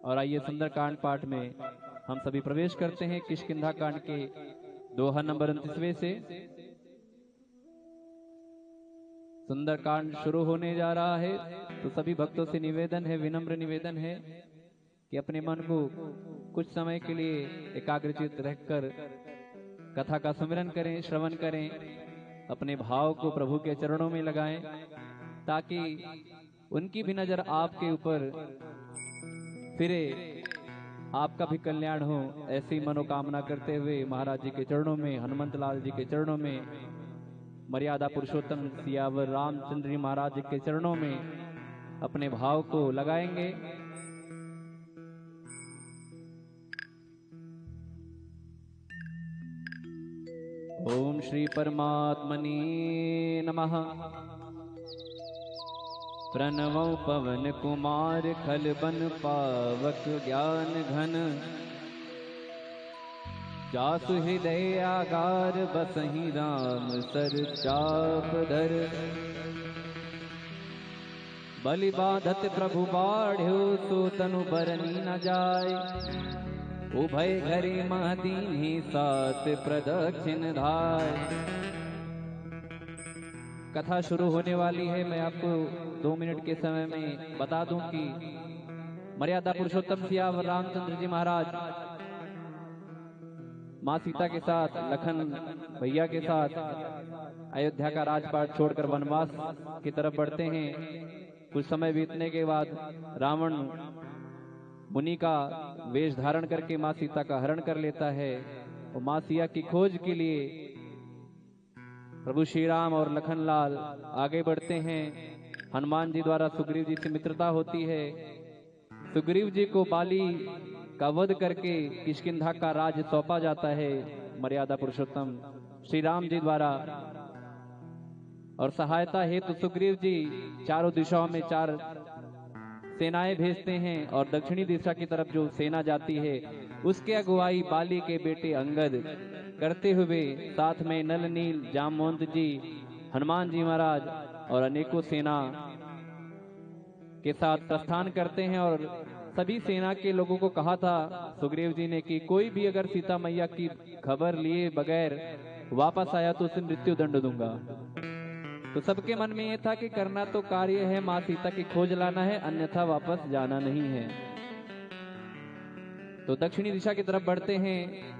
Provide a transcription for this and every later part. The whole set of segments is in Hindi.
और आइए सुंदरकांड पाठ में हम सभी प्रवेश करते हैं। किष्किंधा कांड के दोहा नंबर 29वें से सुंदरकांड शुरू होने जा रहा है। तो सभी भक्तों से निवेदन है, विनम्र निवेदन है कि अपने मन को कुछ समय के लिए एकाग्रचित रहकर कथा का सुमिरन करें, श्रवण करें, अपने भाव को प्रभु के चरणों में लगाएं ताकि उनकी भी नजर आपके ऊपर फिरे, आपका भी कल्याण हो। ऐसी मनोकामना करते हुए महाराज जी के चरणों में, हनुमंत लाल जी के चरणों में, मर्यादा पुरुषोत्तम सियावर रामचंद्र जी महाराज जी के चरणों में अपने भाव को लगाएंगे। ओम श्री परमात्मने नमः। प्रणवं पवन कुमार खल बन पावक ज्ञान घन, जासु हृदय आगार बसहि राम सर चाप धर। बलि बाधत प्रभु बाढ़्यो सो तनु बरनी न जाय, उभय घरे महदीन्हि सात प्रदक्षिण धाय। कथा शुरू होने वाली है। मैं आपको 2 मिनट के समय में बता दूं कि मर्यादा पुरुषोत्तम सियावर रामचंद्र जी महाराज माँ सीता के साथ, लखन भैया के साथ अयोध्या का राजपाट छोड़कर वनवास की तरफ बढ़ते हैं। कुछ समय बीतने के बाद रावण मुनि का वेश धारण करके माँ सीता का हरण कर लेता है और माँ सीता की खोज के लिए प्रभु श्री राम और लखनलाल आगे बढ़ते हैं। हनुमान जी द्वारा सुग्रीव जी से मित्रता होती है। सुग्रीव जी को बाली का वध करके किष्किंधा का राज सौंपा जाता है मर्यादा पुरुषोत्तम श्री राम जी द्वारा। और सहायता हेतु तो सुग्रीव जी चारों दिशाओं में 4 सेनाएं भेजते हैं और दक्षिणी दिशा की तरफ जो सेना जाती है उसके अगुवाई बाली के बेटे अंगद करते हुए साथ में नल नील जामवंत जी, हनुमान जी महाराज और अनेकों सेना के साथ प्रस्थान करते हैं। और सभी सेना के लोगों को कहा था सुग्रीव जी ने कि कोई भी अगर सीता मैया की खबर लिए बगैर वापस आया तो उसे मृत्यु दंड दूंगा। तो सबके मन में यह था कि करना तो कार्य है, माँ सीता की खोज लाना है, अन्यथा वापस जाना नहीं है। तो दक्षिणी दिशा की तरफ बढ़ते हैं।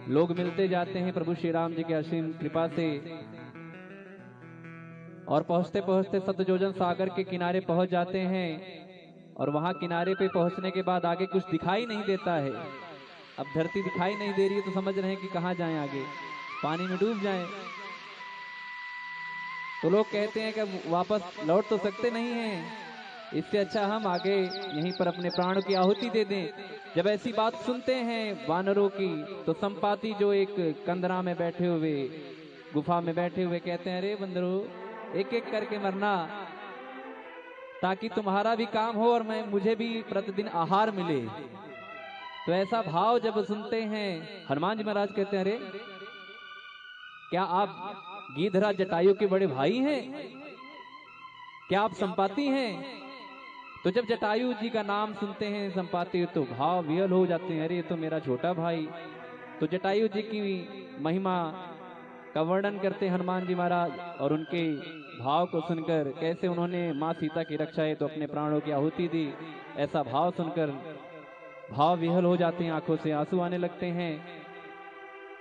लोग मिलते जाते हैं प्रभु श्री राम जी के असीम कृपा से और पहुंचते पहुंचते सतजोजन सागर के किनारे पहुंच जाते हैं। और वहां किनारे पे पहुंचने के बाद आगे कुछ दिखाई नहीं देता है। अब धरती दिखाई नहीं दे रही है तो समझ रहे हैं कि कहां जाएं, आगे पानी में डूब जाएं। तो लोग कहते हैं कि वापस लौट तो सकते नहीं हैं, इससे अच्छा हम आगे यहीं पर अपने प्राणों की आहुति दे दें। जब ऐसी बात सुनते हैं वानरों की तो संपाति जो एक कंदरा में बैठे हुए, गुफा में बैठे हुए कहते हैं, अरे बंदरो एक एक करके मरना ताकि तुम्हारा भी काम हो और मुझे भी प्रतिदिन आहार मिले। तो ऐसा भाव जब सुनते हैं हनुमान जी महाराज कहते हैं, अरे क्या आप गिद्धराज जटायु के बड़े भाई हैं? क्या आप संपाति हैं? तो जब जटायु जी का नाम सुनते हैं संपाति तो भाव विहल हो जाते हैं, अरे ये तो मेरा छोटा भाई। तो जटायु जी की महिमा का वर्णन करते हनुमान जी महाराज और उनके भाव को सुनकर कैसे उन्होंने माँ सीता की रक्षा है तो अपने प्राणों की आहुति दी। ऐसा भाव सुनकर भाव विहल हो जाते हैं, आंखों से आंसू आने लगते हैं।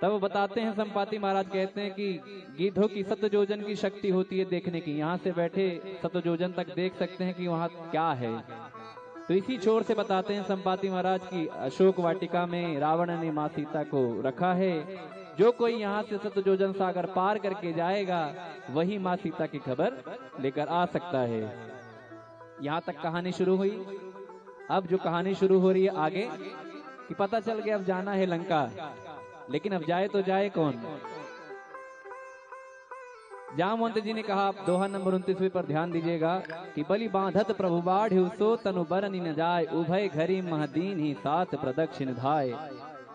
तब बताते हैं संपाति महाराज कहते हैं कि गिद्धों की सतजोजन की शक्ति होती है देखने की, यहाँ से बैठे सतजोजन तक देख सकते हैं कि वहाँ क्या है। तो इसी छोर से बताते हैं संपाति महाराज की अशोक वाटिका में रावण ने माँ सीता को रखा है। जो कोई यहाँ से सतजोजन सागर पार करके जाएगा वही माँ सीता की खबर लेकर आ सकता है। यहाँ तक कहानी शुरू हुई। अब जो कहानी शुरू हो रही है आगे कि पता चल गया अब जाना है लंका, लेकिन अब जाए तो जाए कौन। जामवंत जी ने कहा, दोहा नंबर 29 पर ध्यान दीजिएगा कि बलि बांधत प्रभु बाढ़्यो सो तनु बरनि न जाय, उभय घरी महदीन्हि सात प्रदक्षिण धाय।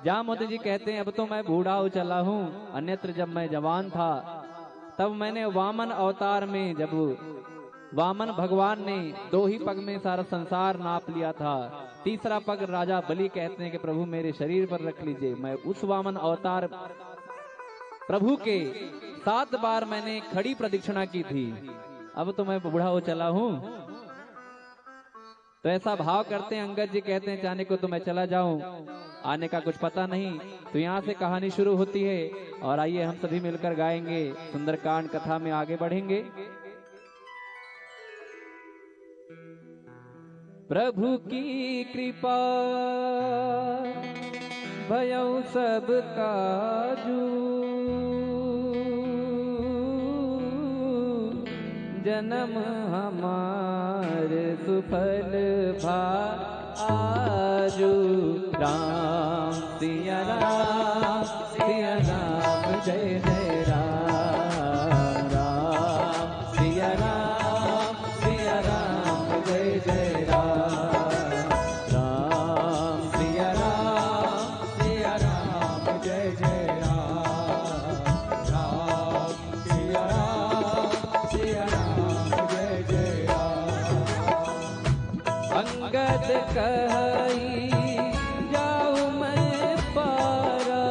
जामवंत जी कहते हैं अब तो मैं बूढ़ा हो चला हूँ, अन्यत्र जब मैं जवान था तब मैंने वामन अवतार में, जब वामन भगवान ने 2 ही पग में सारा संसार नाप लिया था, तीसरा पग राजा बलि कहते हैं कि प्रभु मेरे शरीर पर रख लीजिए। मैं उस वामन अवतार प्रभु के 7 बार मैंने खड़ी प्रदक्षिणा की थी, अब तो मैं बूढ़ा हो चला हूं। तो ऐसा भाव करते हैं अंगद जी, कहते हैं जाने को तो मैं चला जाऊं, आने का कुछ पता नहीं। तो यहाँ से कहानी शुरू होती है और आइए हम सभी मिलकर गाएंगे, सुंदरकांड कथा में आगे बढ़ेंगे। प्रभु की कृपा भयउ सब काजू, जन्म हमार सुफल भा आजू। राम सिया राम सिया राम जय जय राम, राम सिया राम जय जय राम, राम सिया राम जय जय राम, राम सिया राम जय जय राम। अंगद कही जाऊं मैं पारा,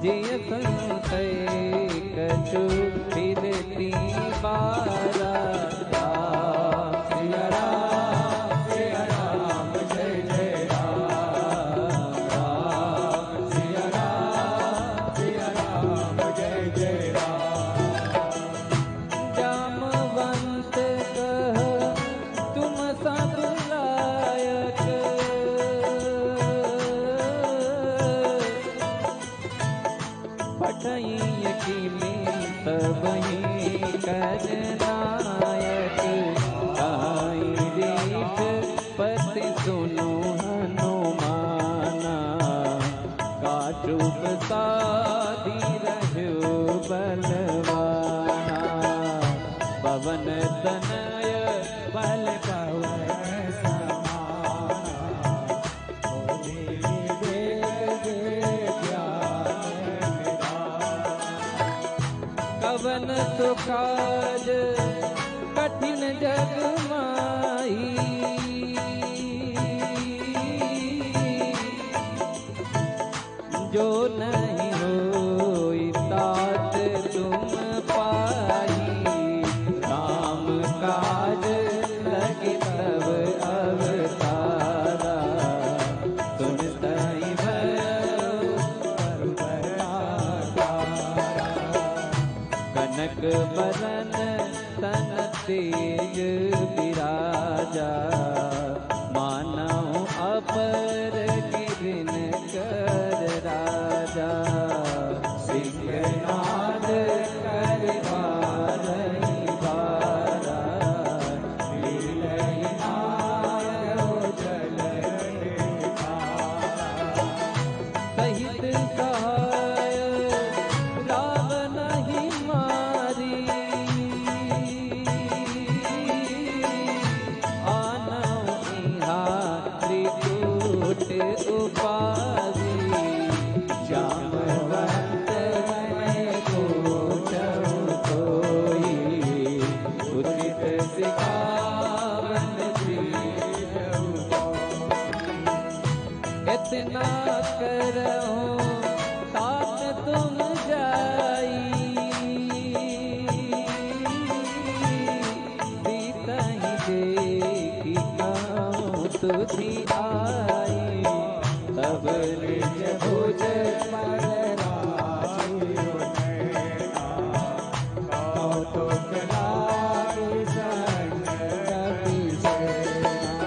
जिय संशय कछु फिरती बारा। राम सिया राम जय जय राम, राम सिया राम जय जय राम। जामवंत कह तुम सब लायक, पठई की में सबही कर नायक। आई रीठ पति सुनो हनुमाना, काचुप साधी रहो बलवाना। पवन तनय बल पवन समाना, कवन सुखाज कठिन जग माही, जो नहीं होई तात तुम पाई। काम काज लगे तब अवतारा, सुनतहि भयो कनक बरन तन तेज विराजा। मानव अपर गिरिन कर राजा, सिंहनाद कर बारही बारा। लीलहि नायो जल सहित सहाय रावण ही मारी। आनौ इहा त्रिकूट उपाधि, जामवंत मैं पूछऊं कोई। उचित सिखावन दीजहु, इतना करहूं तात तुम जाई। सीतहि देखी कहूं तुझी आई, तब निज भुज पर राजी नैना। कौतुक लागी संग कपि सेना।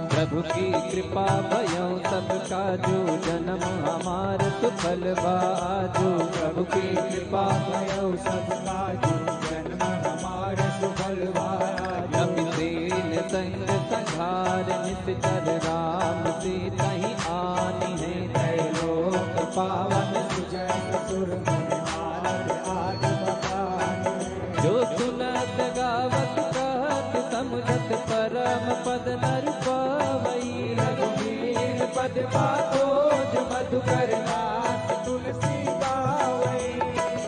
प्रभु की कृपा भयउ सब काजू, जन्म हमार सुफल बाजू। प्रभु की कृपा भयउ सब काजू, जन्म हमार सुफल बाजू। कपिसेन संग संघार निश्चर, राम सीतहि आनी है त्रैलोक पावन। सुजय सुर नारद आदि बखानी, जो सुनत गावत कहत समझत परम पद नर पावई। रघुवीर पद पातोज मधुकर नाथ तुलसी गावई।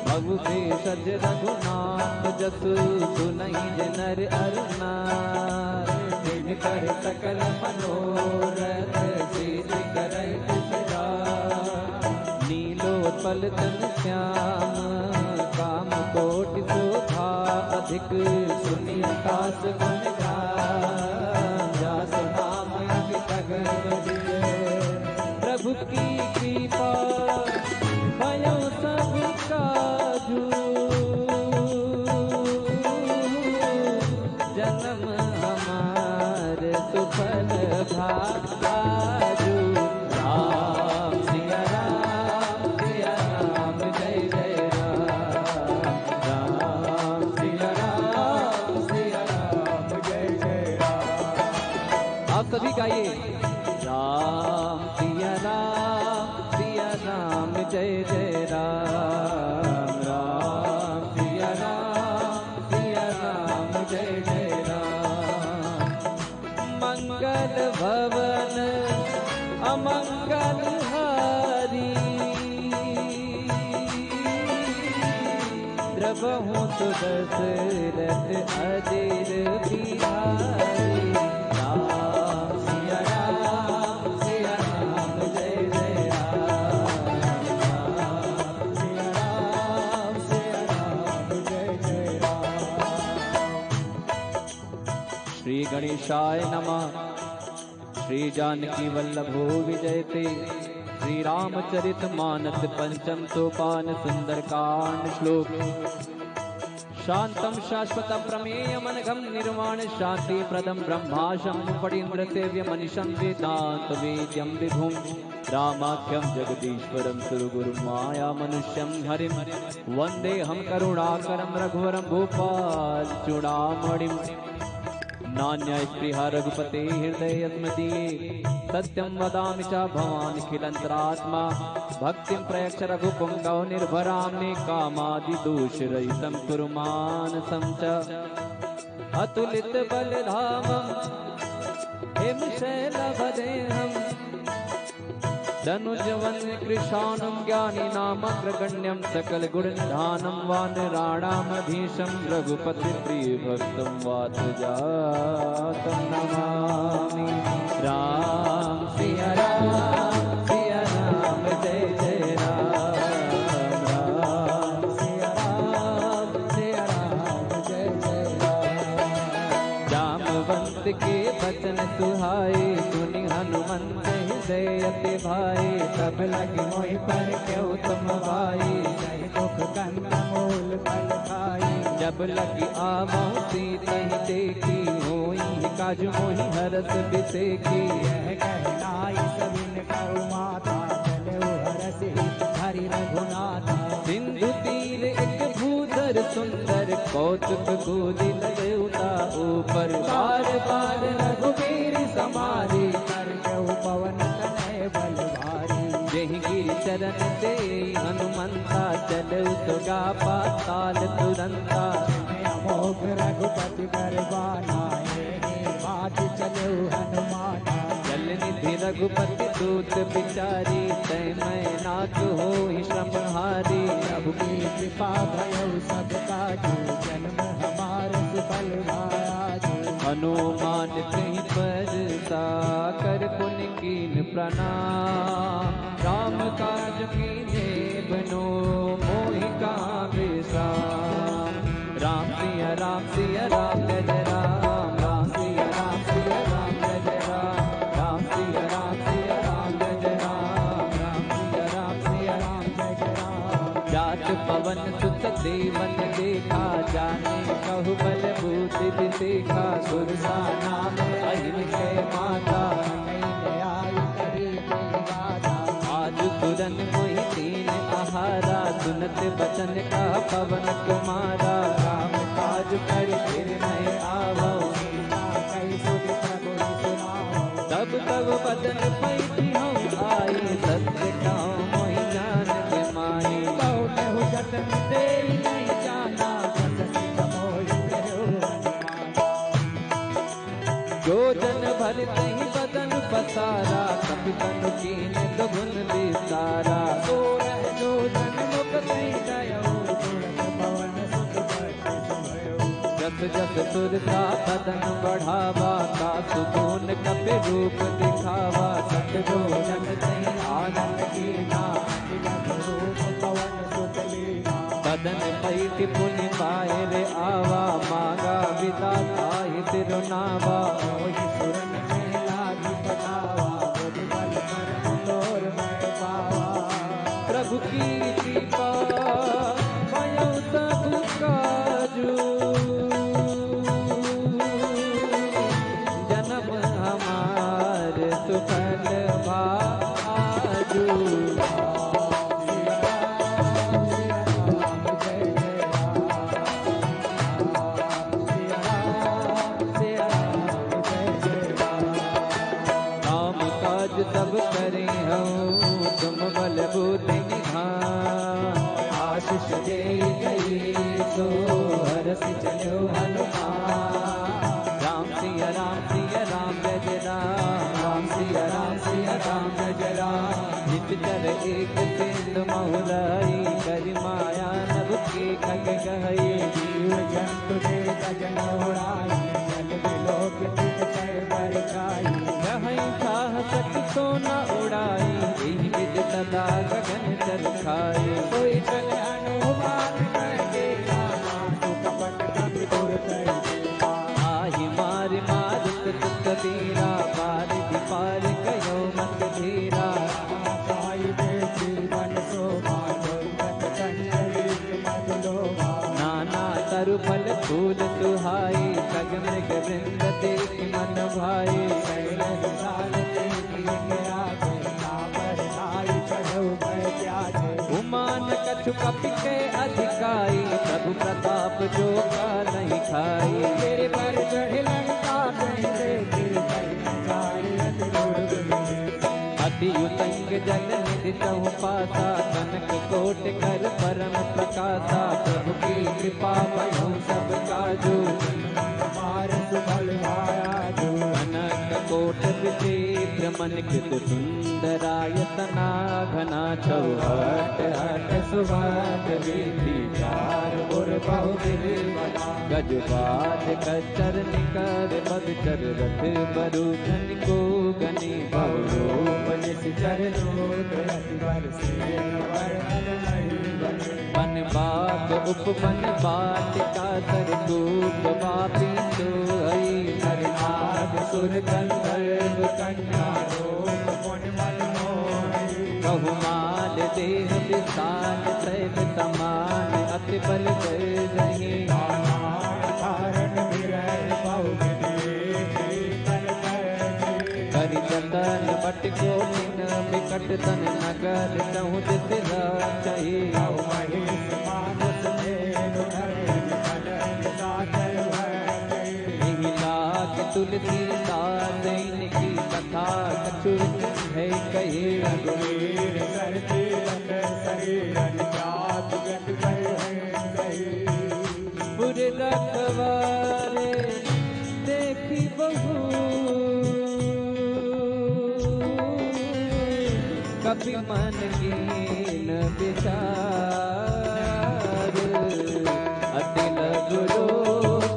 भव देश भज रघुनाथ जसु सुनहि जे नर अर नार। कर सकल मनोरथ सिद्ध करई सदा। नीलोत्पल तन श्याम काम कोटि शोभा। अधिक सुनि आकाश गुण गान। जासु नाम अमित प्रभु की कृपा भयो सब काजू। जन्म हमार सुफल भाजू। राम सिया राम जय जय राम। राम सिया राम जय जय राम। आप सभी गाइए राम सिया राम जय जय राम। राम सिया राम जय जय राम। मंगल भवन अमंगल हारी। द्रवहु सुदशरथ अधीर बिहारी। राम सिया राम जय जय राम। राम सिया राम जय जय राम। श्री गणेशाय नमः। श्री जानकी वल्लभो विजयते। श्री रामचरित मानस पंचम सोपान सुंदरकांड श्लोक। शांतम शाश्वतम प्रमेयमनघम निर्वाण शांति प्रदम ब्रह्माशं फणीन्द्र सेव्य मनीषं वेदांत वेद्यं विभुं। रामाख्यं जगदीश्वरं सुरगुरुं माया मनुष्यं हरिं। वंदेहं करुणाकरं रघुवरं भूपाल चूड़ामणिं। नान्यस्पृहा रघुपते हृदय स्मदीये। सत्यं वदामि च भवानिखिलन्तरात्मा। भक्तिं प्रयच्छ रघुपुङ्गौ निर्भरां मे कामादिदोषरहितं कुरु मानसं च। अतुलित बलधामं हिमशैलवदेहं। धनुजवन कृशानं ज्ञानिनामग्रगण्यं। सकल गुणनिधानं वानराणामधीशं। रघुपति प्रियभक्तं वातजातं नमामि। राम सिया राम जय जय राम। राम सिया राम जय जय राम। जामवंत के बचन सुहाए सुनि हनुमंत हृदय अति भाई। सब लगे मोहि पर क्यों तुम भाई। जय दुख कंद मूल फल खाई। जब लगी आवहु सीतहि देखी। होई काज मोहि हरस बिसेखी। यह कहनाई सबिन कौ माता। चलो हरसि हरि रघुनाथा। सिंधु तीर एक भूधर सुंदर। कौतुक गोदी लउता ऊपर। बार बार रघुवीर समारी। कर पवन तनय बल भारी। जहि गिरि चरण से हनुमंता। चलऊ सुगा पाताल तुरंता। अमोघ रघुपति बरबाना। बात चलऊ हनुमाना। जल निधि रघुपति दूत बिचारी। तय मैं नाथ होहि श्रमहारी। प्रभु की कृपा भयउ सब काजू। जन्म हमार सुफल भाजू। हनुमान कहीं पर साकर पुनि कीन प्रणाम। राम काज कीने बनो मोहि कहाँ विश्राम। राम सिया राम जय जय राम। राम सिया राम जय जय राम। राम सिया राम जय जय राम। राम सिया राम जय जय राम। जात पवन सुत देवन देखा। जाने कहु बल बूति विसेखा। सुरसा नाम अहिर माता। आज तुरन मोहि दीन आहारा। सुनत बचन का पवन कुमारा। राम काज कर फिर मैं आवो। तब तब बदन पैठी हूँ आई। सत्य कहूँ मोहि जान के माई। बहु जतन दे नहीं जाना। जो जन भर नहीं बदन पसारा। कपितन कीन दुगुन विसारा। जो जन मुख नहीं गयो। पवन जस जस सुरता बदन बढ़ावा, का सुकून कपि रूप दिखावा। सतगुरु जन सही आनंद कीना, रूप पवन सुत लीना। बदन पैठ पुनि पाए रे आवा, मांगा विदा ताहि तिरुनावा। मोहि सुरन में लागी बनावा, बुद्धि बल कर्म तोर मैं पावा। प्रभु की कृपा भयो सब काजू, जन्म हमार सुफल भाजू। सब करे हूँ तुम बल बुद्धि निधान, आशीष दे गई सो हरस चलो हनुमान। राम सिया राम जय जय राम, राम सिया राम जय जय राम। नित चर एक सिंधु महुलाई, करि माया नभ के खग गहई। जीव जंतु दे गजन उड़ाई, जल बिलोक तित कर बरकाई। सच तो न उड़ाई, यही विद सदा गगन चरखाई। कोई चले हनुमान करके तू कपट कपि दूर कर। आहि मारि मारुत तुक बीरा, पार दी पार गयो मत धीरा। साई दे जीवन शोभा, दुर्गत कंचन मद लोभा। नाना तरु फल फूल सुहाई, खग मृग वृंद देख मन भाई। उमान कछु कपि के अधिकाई, प्रभु प्रताप जो का नहीं खाई। तेरे पर चढ़े लंका नहीं देखी, अति उतंग जल निधि तहु पासा। कनक कोट कर परम प्रकाशा, प्रभु की कृपा भयो सब काजू। कनक कोट विचित्र मन कृत सुंदरायतना। घना चौहट हट सुभाग वीथि, चार पुर बहु विधि बना। गजबाज कचर निकर बदचर, रथ बरु धन को गनी। बहुरूप निश्चर लोक, अति बर से बन बाग उपवन बाटिका। सरकूप वापी सोई, नरनाग सुर गंधर्व कन्या। रूप मुनि मन मोहि, बहुमाल देह विशाल। शैल समान अति बल कर रही, करि जतन बट कोटिन बिकट तन। नगर चहु दिस रचहि, तुलसी दास की कथा कछु है कहे। रघुवीर सरती शरीर जात गत पुर रखवारे देखी बहु। कभी मन कीन विचार, अति लघु रूप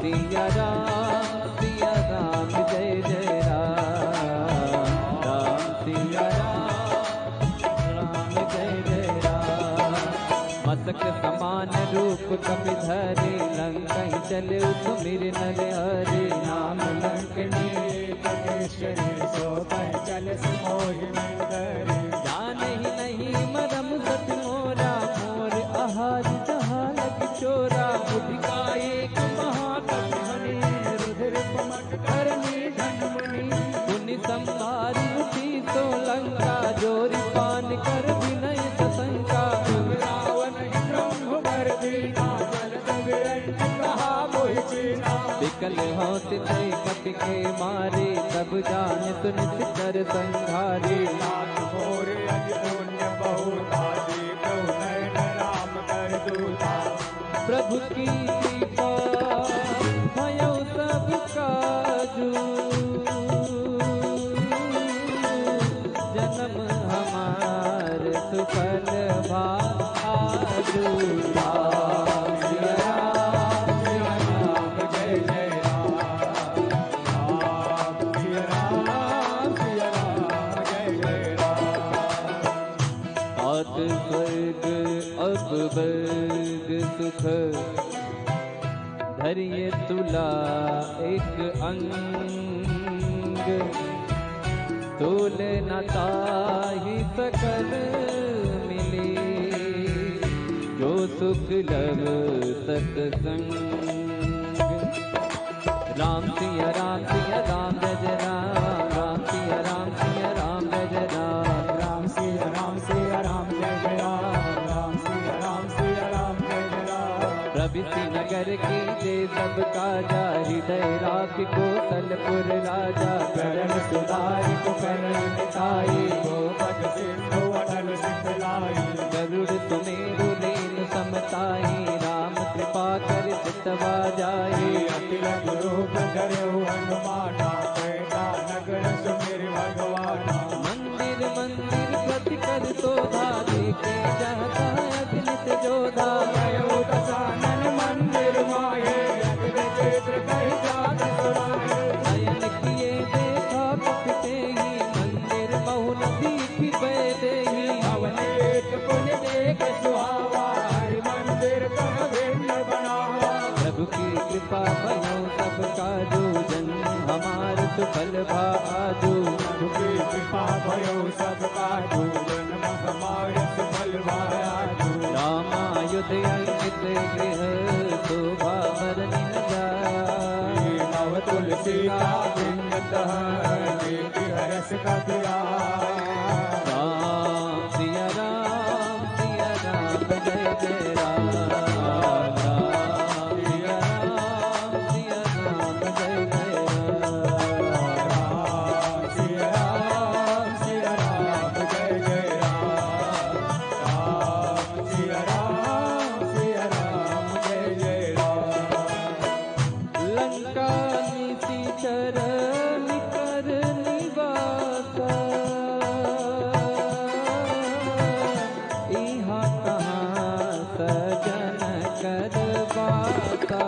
सिया राम जय जय राम, राम सिया राम जय जय राम। मस्तक समान रूप कपि धरे, लंकहि चले सुमिर नर हरे। नाम लंकनी कटेश्वरी, सो कह चल मोहि मन धरे। जानहि नहीं मरम सत मोरा, मोर आहार जहाँ लग चोरा। बुद्धि का एक संभारी उठी तो लंका, जोरी पान कर विनय सशंका। रावण ब्रह्म वर दीना, जलत विरंच कहा मोहि चीना। विकल होत थे कपि के मारे, तब जान सुनित कर संघारे। नाथ मोर अति पुण्य बहुता, देखो नयन राम कर दूता। प्रभु की कृपा भयो सब काजू, जन्म हमार सुफल भा आजू। राम सिया राम जय जय राम, राम सिया राम जय जय राम। सात स्वर्ग अब वर्ग सुख धरिए तुला एक अंग, तोल न ताहि सकल मिले, जो सुख लव सत्संग। राम सिया राम जय जय राम, राम सिया राम जय जय राम, राम सिया राम जय जय राम, राम सिया राम जय जय राम। प्रभृति नगर की जय सब काजा, हृदय राख को तलपुर राजा। करण सुधारि को करण मिटाई, गोपद सिंधु अटल सिंधलाई। गरुड़ सुमेरु लेन समताई, राम कृपा कर चितवा जाए। अतिलक रूप धरऊ हनुमाना, कैला नगर सुमिर भगवाना। मंदिर मंदिर प्रति कर शोभा, देखे जाता अग्नित जोधा। गयो दशानन मंदिर माये, अग्नि चित्र कहि जात सुनाए। शयन किए देखा कपते ही, मंदिर बहुल दीखि बैदे ही। अवनीत पुन देख सुहावा, हरि मंदिर कह भिन्न बनावा। प्रभु की कृपा भयो सब काजू, जन्म हमार सुफल भा आजू। प्रभु की कृपा भयो सब काजू, जन्म हमारे सुफल भायाजू। रामायुध अंकित गृह, शोभा बरनि न जाय। नव तुलसी का बिंदतः, देति हरस कपिया। राम सिया राम जय जय राम, राम सिया राम जय जय राम। राम सिया राम जय जय राम, राम सिया राम जय जय राम। लंका निशिचर निकर निवासा, इहाँ कहाँ सजन कर बासा।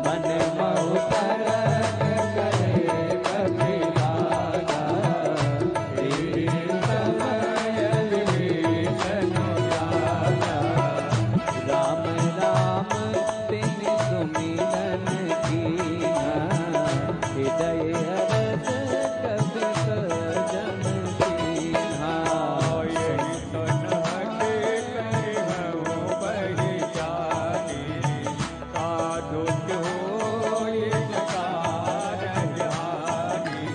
मन महु तरन करे कपि लागा, तेरी समय विभीषण राजा। राम राम तिन सुमिरन कीना, हृदय हरस कपि सजन कीन्हा। यही सुन हटे करिहु पहिचानी, साधु होय जकार ज्ञानी।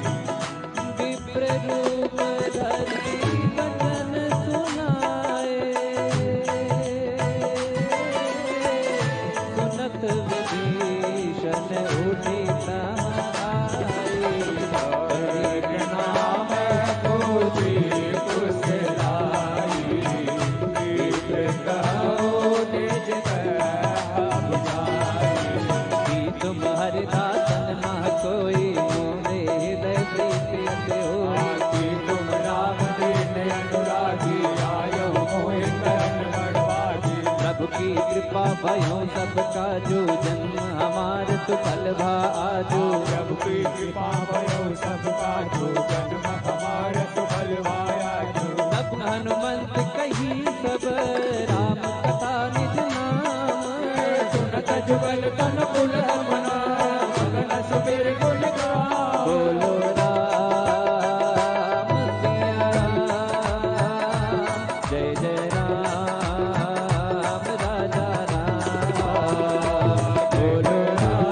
विप्र रूप धरि वचन सुनाए, सुनत विभीषण उठि समाए। एक नाम पूजी कुशलाई, एक कहो निज कह बुझाई। कि तुम हरिदासन ना कोई, मोरे हृदय प्रीति अति होई। कि तुम राम दीन अनुरागी, आयो मोहि करन बड़भागी। प्रभु की कृपा भयो सब काजू, जन्म हमार सुफल भा आजू। प्रभु की कृपा भयो सब काजू, जन्म हमारे सुफल भायाजू। तब हनुमंत कही सब, राम कथा निज नाम। सुनत जुगल तन कुल मना, मगन सुमिर गुण गान। बोलो राम सिया राम जय जय राम, राजा राम। बोलो राम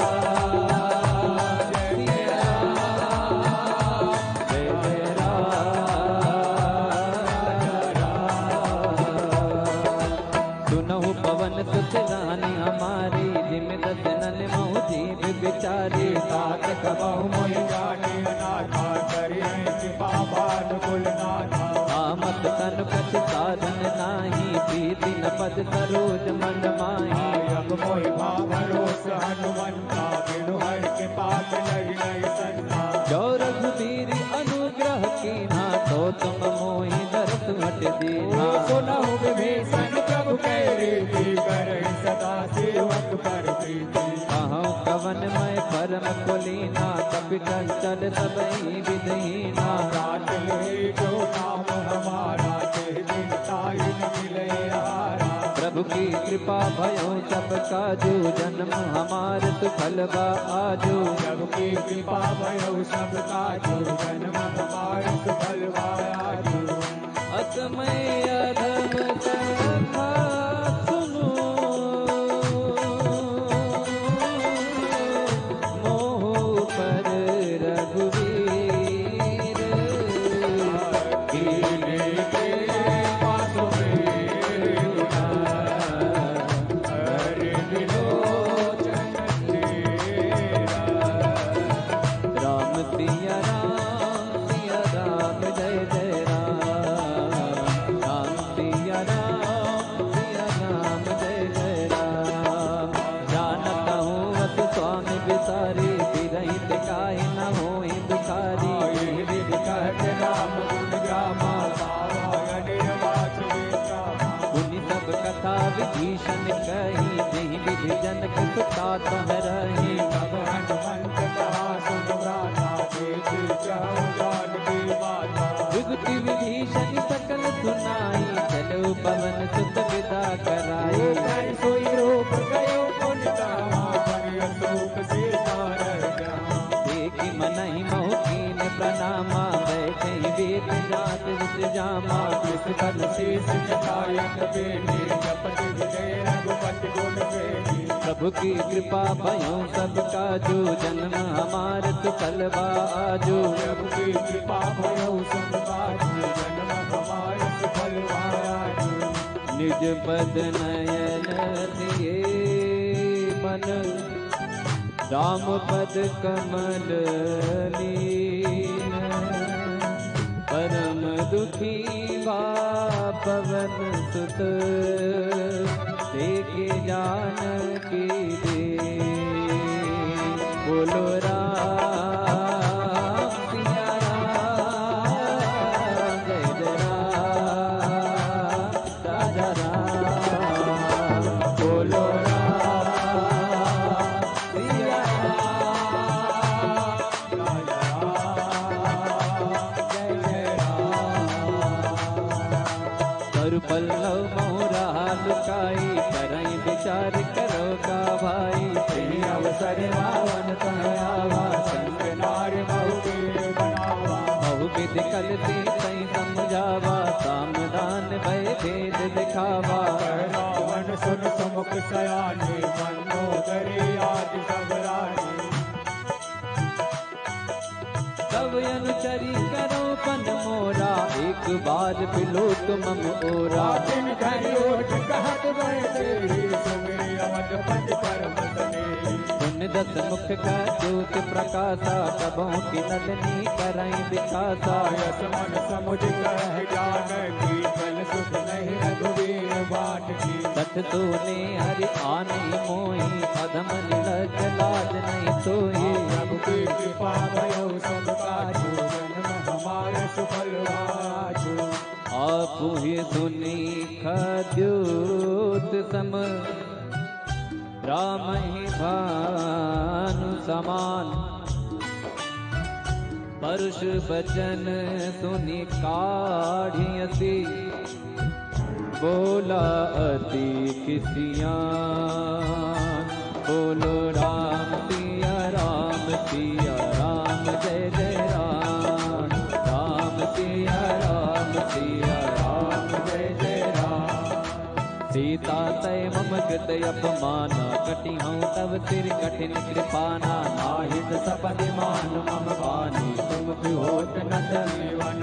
सिया राम जय जय राम। सुनहु पवन सुत रानी हमारी, जिम दसनन महु जीव बिचारी। तात कबहु मोहि जाने अनाथा, करिहे कृपा बानुकुल नाथा। आमत तन कछ साधन नाही, प्रीति न पद सरोज मन माही। अब मोहि भाव भरोस हनुमंता, बिनु हरि के पास लहि नहीं संता। जो रघुबीर अनुग्रह कीन्हा, तो तुम मोहि हट दीना। सुनहु विभीषण प्रभु कह रीति, करे सदा सेवक पर प्रीति। कहूँ कवन मैं परम कुलीना, कपि चंचल सबई विधहीना। रात ले जो नाम हमारा, ते दिन ताई मिले हारा। प्रभु की कृपा भयो सब काजू, जन्म हमार सुफल बा आजू। प्रभु की कृपा भयो सब काजू, जन्म हमार सुफल बा आजू। असमय अधम कथा सुनो, मोह पर रघुवीर। कीने के पासों में हरि विलोचन तेरा। राम सिया राम जय जय राम। राम सिया राम जय जय राम। जानता हूँ अस स्वामी बिसारी, बिरही दिखाई न होई दुखारी। राम गुण ग्रामा, सावा निर्वाच वेत्रा। उन्हीं सब कथा विभीषण कही, नहीं विधि जनक सुता तोहरही। तब हनुमंत कहा सुन भ्राता, देति जाऊ जानकी माता। जुगति विभीषण सकल सुनाई, चलो पवन सुत विदा कराई। कर सोई रूप गयो पुन गावा, पर अशोक सीता रह जावा। देखी मनहि मोहकीन प्रणामा, बैठे वेद जात विष जामा। इस तन शीस झुकायत बेटी, जपति विजय रघुपति गुण बेटी। प्रभु की कृपा भयो सब काजू, जन्म हमार सुफल बा आजू। प्रभु की कृपा भयो सब काजू, जन्म हमार सुफल बा आजू। निज पद नयन दिए मन, राम पद कमल लीन। परम दुखी बा पवन सुत, देखे जानकी दे। बोलो राम सिया राम जय जय राम राजा राम। बोलो राम सिया कर पल्लव मोरा लुकाई, करई विचार करो का भाई। तेरी अवसर रावण तह आवा, संग नार बहुवीर बनावा। बहु विधि कल से कई समझावा, सामदान भय भेद दिखावा। रावण सुन सुमुख सयाने, मनोदरी आदि सब रानी। तब अनुचरी करो पन मोरा, एक बार पिलोक मम ओरा। दिन घरी ओठ कहत बैठे, सुमिरि अवधपति परम सनेही। सुन दस मुख का ज्योत प्रकाशा, कबों की नलनी करई विकासा। यस मन समुझ कह जानकी, फल सुख नहीं रघुवीर बाट की। सठ सोने हरि आने मोही, अधम निलज लाज नहीं सोही। प्रभु की कृपा भयो सब काजू, जन्म हमारे सुफल आजू। आपु ही सुनी खद्योत सम, राम ही भानु समान। परुष बचन सुनि काढ़ियसी, बोला अति खिसियान। बोलो राम सिया राम जय जय राम। राम सिया राम जय जय राम। सीता तय मम कृत अपमाना, कटि हूँ तब सिर कठिन कृपाना। नाहित सपदि मान मम बानी, तुम होत न धन्यवान।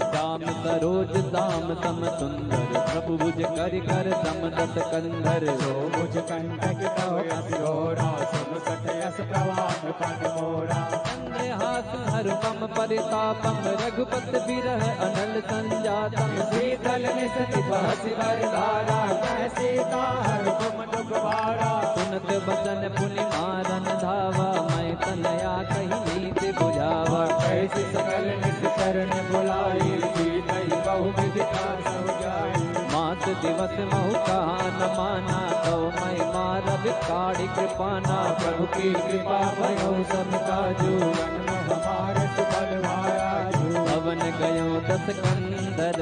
श्याम सरोज दाम सम सुंदर, प्रभु भुज कर कर सम दस कंधर। सो मुझ कंटक तव असिरोरा, सुन सठ यस प्रवाह पन मोरा। चंद्रहास हर पम परितापम, रघुपत बिरह अनल संजातम। शीतल निसति बहसि बरधारा, कह सीता हर तुम दुख भारा। सुनत बचन पुनि मारन धावा, मैं तनया कही नीति बुझावा। कैसे सकल निस चरण बुलाई, सीतई बहु विदिता सब जाई। मास दिवस महु कहा न माना, तो मैं मार बिकाड़ी कृपाना। प्रभु की कृपा भयो सब काजू, जन्म हमारे सुफल भाया जो। पवन गयो 10 कंदर,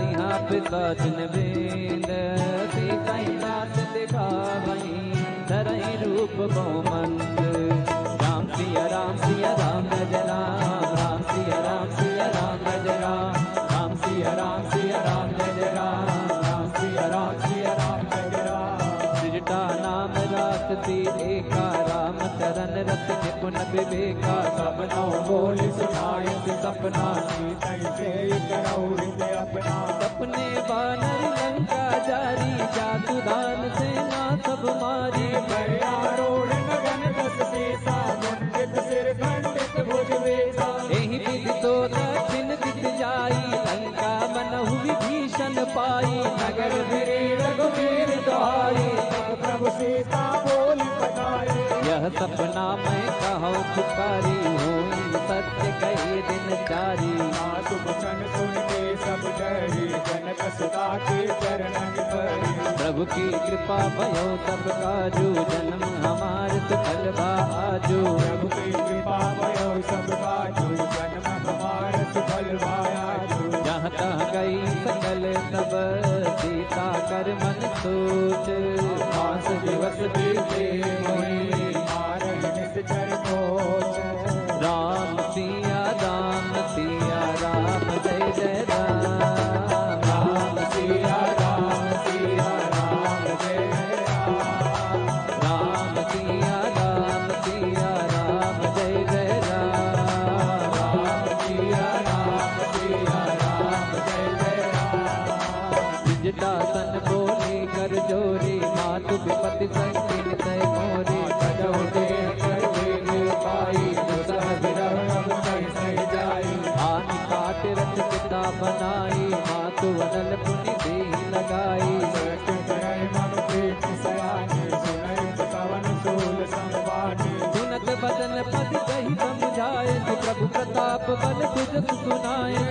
यहाँ पिशाचन बेंद। सीता नाथ दिखा वही, धरई रूप बहुमंत। राम सिया राम सिया राम जय राम, राम सिया राम सिया राम जय राम, राम सिया राम सिया राम जय राम, राम सिया राम सिया राम जय राम। सृजटा नाम रासती एका, राम चरण रस निपुण विवेका। सपनों बोल सुनाए सपना, सीतई से करौ हृदय अपना। सपने वानर लंका जारी, जातु दान सेना सब मारी। आरोढ़ गगन दस सीसा, मुंडित सिर खंडित भुज वेसा। एहि विधि तो दक्षिण दिख जाई, लंका मनहु विभीषण पाई। नगर गिरी रघुवीर दुहाई, तब प्रभु सीता बोल बताई। यह सपना मैं कहूँ पुकारी, होई सत्य कहे दिन चारी। सासु वचन सुन के सब डरी, जनक सुता के चरणन परी। प्रभु की कृपा भयो सब काजू, जन्म हमार सुफल आजू। प्रभु की कृपा भयो सब काजू, जन्म हमार सुफल भाया जो। जहाँ तहाँ गई सकल तब, सीता कर मन सोच। 5 दिवस बीते मोहि, मारहि निश्चर कोच। राम सिया राम जय जय राम। राम सिया राम जय राम। राम सिया राम जय जय राम। राम सिया राम जय जय राम। विजटा सन बोली कर जोरी, मातु विपति संकीन तय मोरी। सजो दे कर देव पाई, दुसह विरह अब सही जाई। आनि काट रच पिता बनाई, मातु वनल पुनि देहि लगाई। सत्य करय मन प्रीत सयानी, सुनय पवन सूल संवानी। सुनत बदन पद कही समझाए, प्रभु प्रताप बल तुझ सुनाए।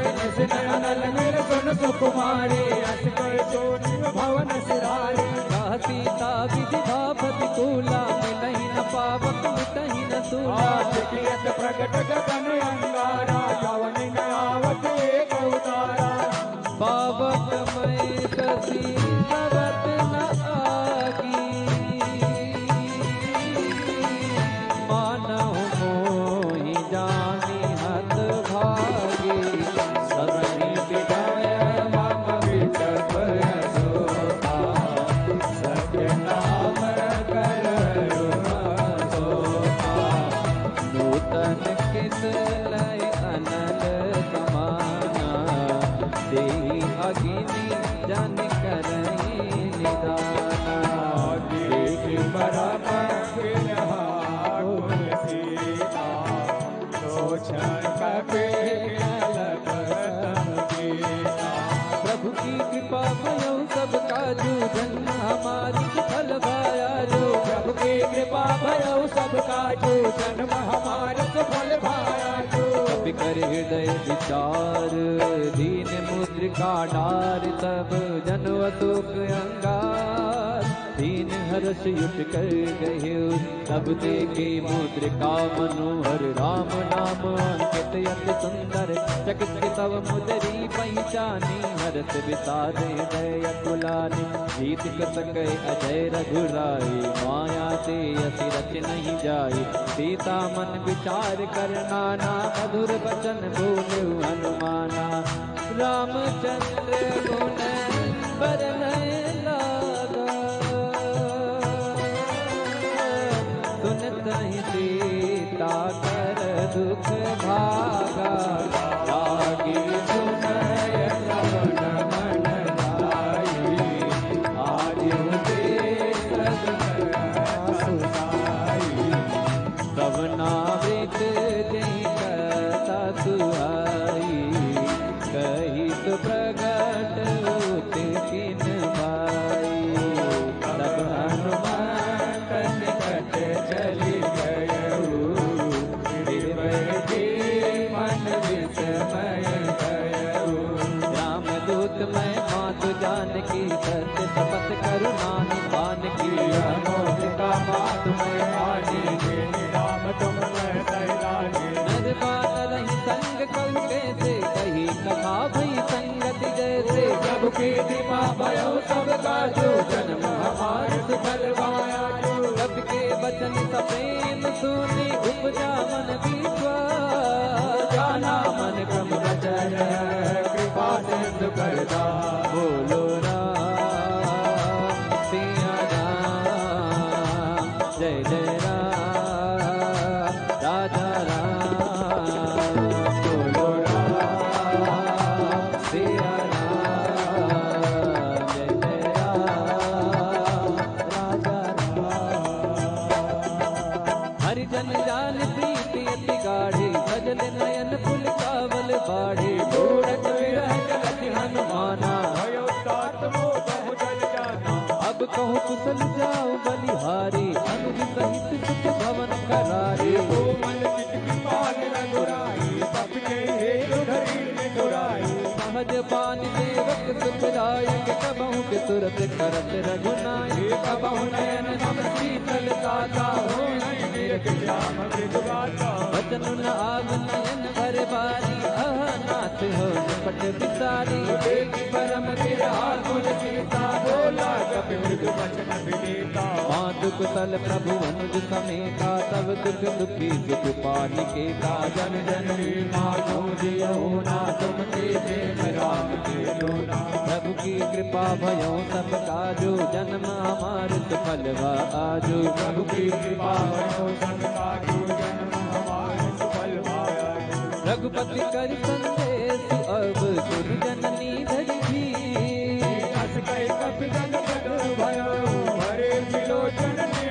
अनल मिल सुन सुकुमारी, अस कर चोरी भवन सिरारी। कह सीता विधिधा प्रतिकूला, मिलहि न पावक मिटहि न सूला। कियत प्रगट गगन अंगारा, यवन न आवत एक उतारा। पावक मैं कसी सबत न आगी, मानहु मोहि जानि हत भागी। सदहि विनय मम विटप सोता, सत्य नाम करो सोता। नूतन किस लय अनल समाना, देहि अगिनि जन करहि निदाना। देख परम विरहाकुल सीता, लोचन कपे कलपतम गीता। प्रभु की कृपा भयो सब काजू, जन्म हमारी सुफल भाया जो। प्रभु की कृपा भयो सब काजू, जन्म हमार सुफल भाया जो। कपि कर हृदय विचार, दीन मुद्रिका डार। सब जन अशोक अंगार, दीन हर्ष युट कर गए। तब देखे मुद्रिका मनोहर, राम नाम अंकित अति सुंदर। चकित तव मुदरी पहचानी, हर्ष विषाद हृदय अकुलानी। जीत सके अजय रघुराई, माया ते असी रच नहीं जाई। सीता मन विचार कर नाना, मधुर वचन बोले हनुमाना। रामचंद्र गुण बरनय लागा, सुनतहि सीता कर दुख भागा। लागी सुनय लवन मन लाई, आयु दे सुनाई। तब नावृत जय कथा सुहाई, कही तो प्रगट होते किन भाई। तब हनुमान निकट चली गयऊ, गिरवै जी मन विष मैं मात जान की, सत्य शपथ करुणा निधान की। अनोखिता बात मैं आनी, तेरे राम तुम मैं सैलानी। नरबान रही संग कहु कैसे, कही कथा भई संगति जैसे। प्रभु की कृपा भयो सब काजू, जन्म हमारे सुफल पाया जो। सबके वचन सप्रेम सुनी, उपजा मन विश्वास। जाना मन क्रम रचन, कृपा सिंधु करदा। बोलो राम सिया राम, जय जय राम राजा राम। बोलो राम सिया राम, जय जय राम राजा राम। हरिजन जान प्रीति अति गाढ़ी, सजल नयन पुल कावल बाढ़ी। ढूढ़त विरह जलति हनुमाना, भयो तात मोह बहु जल जाना। अब कहूँ कुशल जाओ बलिहारी, अनुज सहित सुख भवन करारी। ओ मन चित कृपाल रघुराई, तप के हेतु धरी निठुराई। सहज बान सेवक सुखदायक, कबहु के तुरत करत रघुनाय। कबहु नयन तम शीतल दाता, हो नहीं निरख श्याम मृदु गाता। वचन न आग नयन भर बारी, अह नाथ हो निपट बिसारी। देखि परम विरहा कुल सीता, बोला कपि मृदु वचन विनीता। मातु कुशल प्रभु अनुज समेता, तब दुख दुखी सुख पालिकेता। जन जननी मानो जियो ना, तुम तेजे राम के लोना। प्रभु की कृपा भयो सब काजो, जन्म हमार सफल वा आजो। प्रभु की कृपा भयो सब काजू, जन्म हमारे सफल पाया। रघुपति कर संदेश, अब सुर जननी धरि। अस कहि कपि जन जग भयो, हरे विलोचन ने।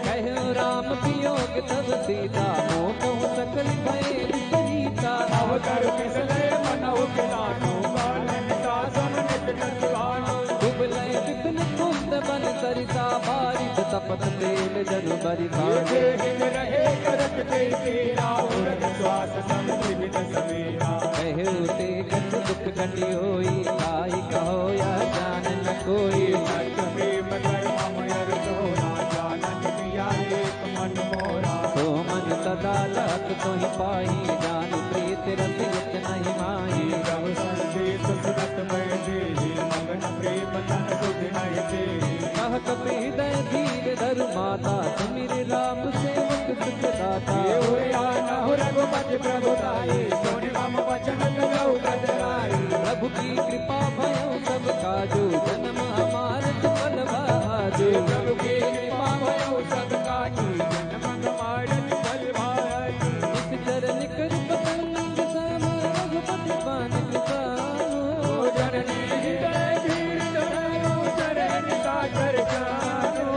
कहु राम वियोग तब सीता, मोह कहु सकल भय विपरीता। नव कर फिसले मनहु किलानो, कालनिता सम नित नचवानो। कुबलय विपिन कुंद बन सरिता, बारिश तपत तेल जनु बरिता। ये हिन रहे करत ते तेरा, उरग श्वास समझि बिन सवेरा। कहु ते कछ दुख घटी होई, आई कहो या जान न कोई। सत्य प्रेम कर अमर तोरा, जानन किया एक मन मोरा। तो मन सदा लख तोहि पाई, जान प्रीत रसियत नहीं माही। प्रभु संदेश सुनत मैं देहि, मगन प्रेम तन सुध नहीं देहि। कह कपि हृदय धीर धरु माता, सुमिर राम सेवक सुख दाता। ये हुआ न हो रघुपति प्रभु ताई, सोनि मम वचन गौ गदराई। प्रभु की कृपा भयो सब काजो, जन्म हमार सफल भाजो। प्रभु की कृपा भयो सब काजू, जन्म हमारे फल भाजू। इस चरण कर पतंग सम, रघुपति पान किसानो। जननी हृदय धीर धरो, चरण का चरचानो।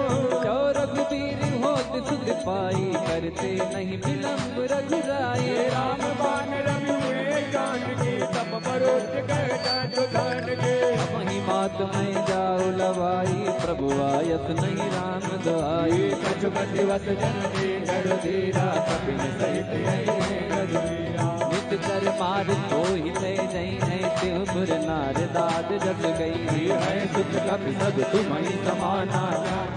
जो रघुवीर होत सुख पाई, करते नहीं विलंब रघुराई। राम बान रवि हुए जानकी, तब बरोज कर जाजो धन के। वही मात में जाओ लवाई, प्रभु आयत नहीं राम दुआई। कछुपति वस जननी जड़ धीरा, कपिन सहित यही रघुवीरा। नित कर मार तो ही ले जई है, त्यों पुर नार दाद जग गई है। सुख कपि सब तुम्हारी समाना,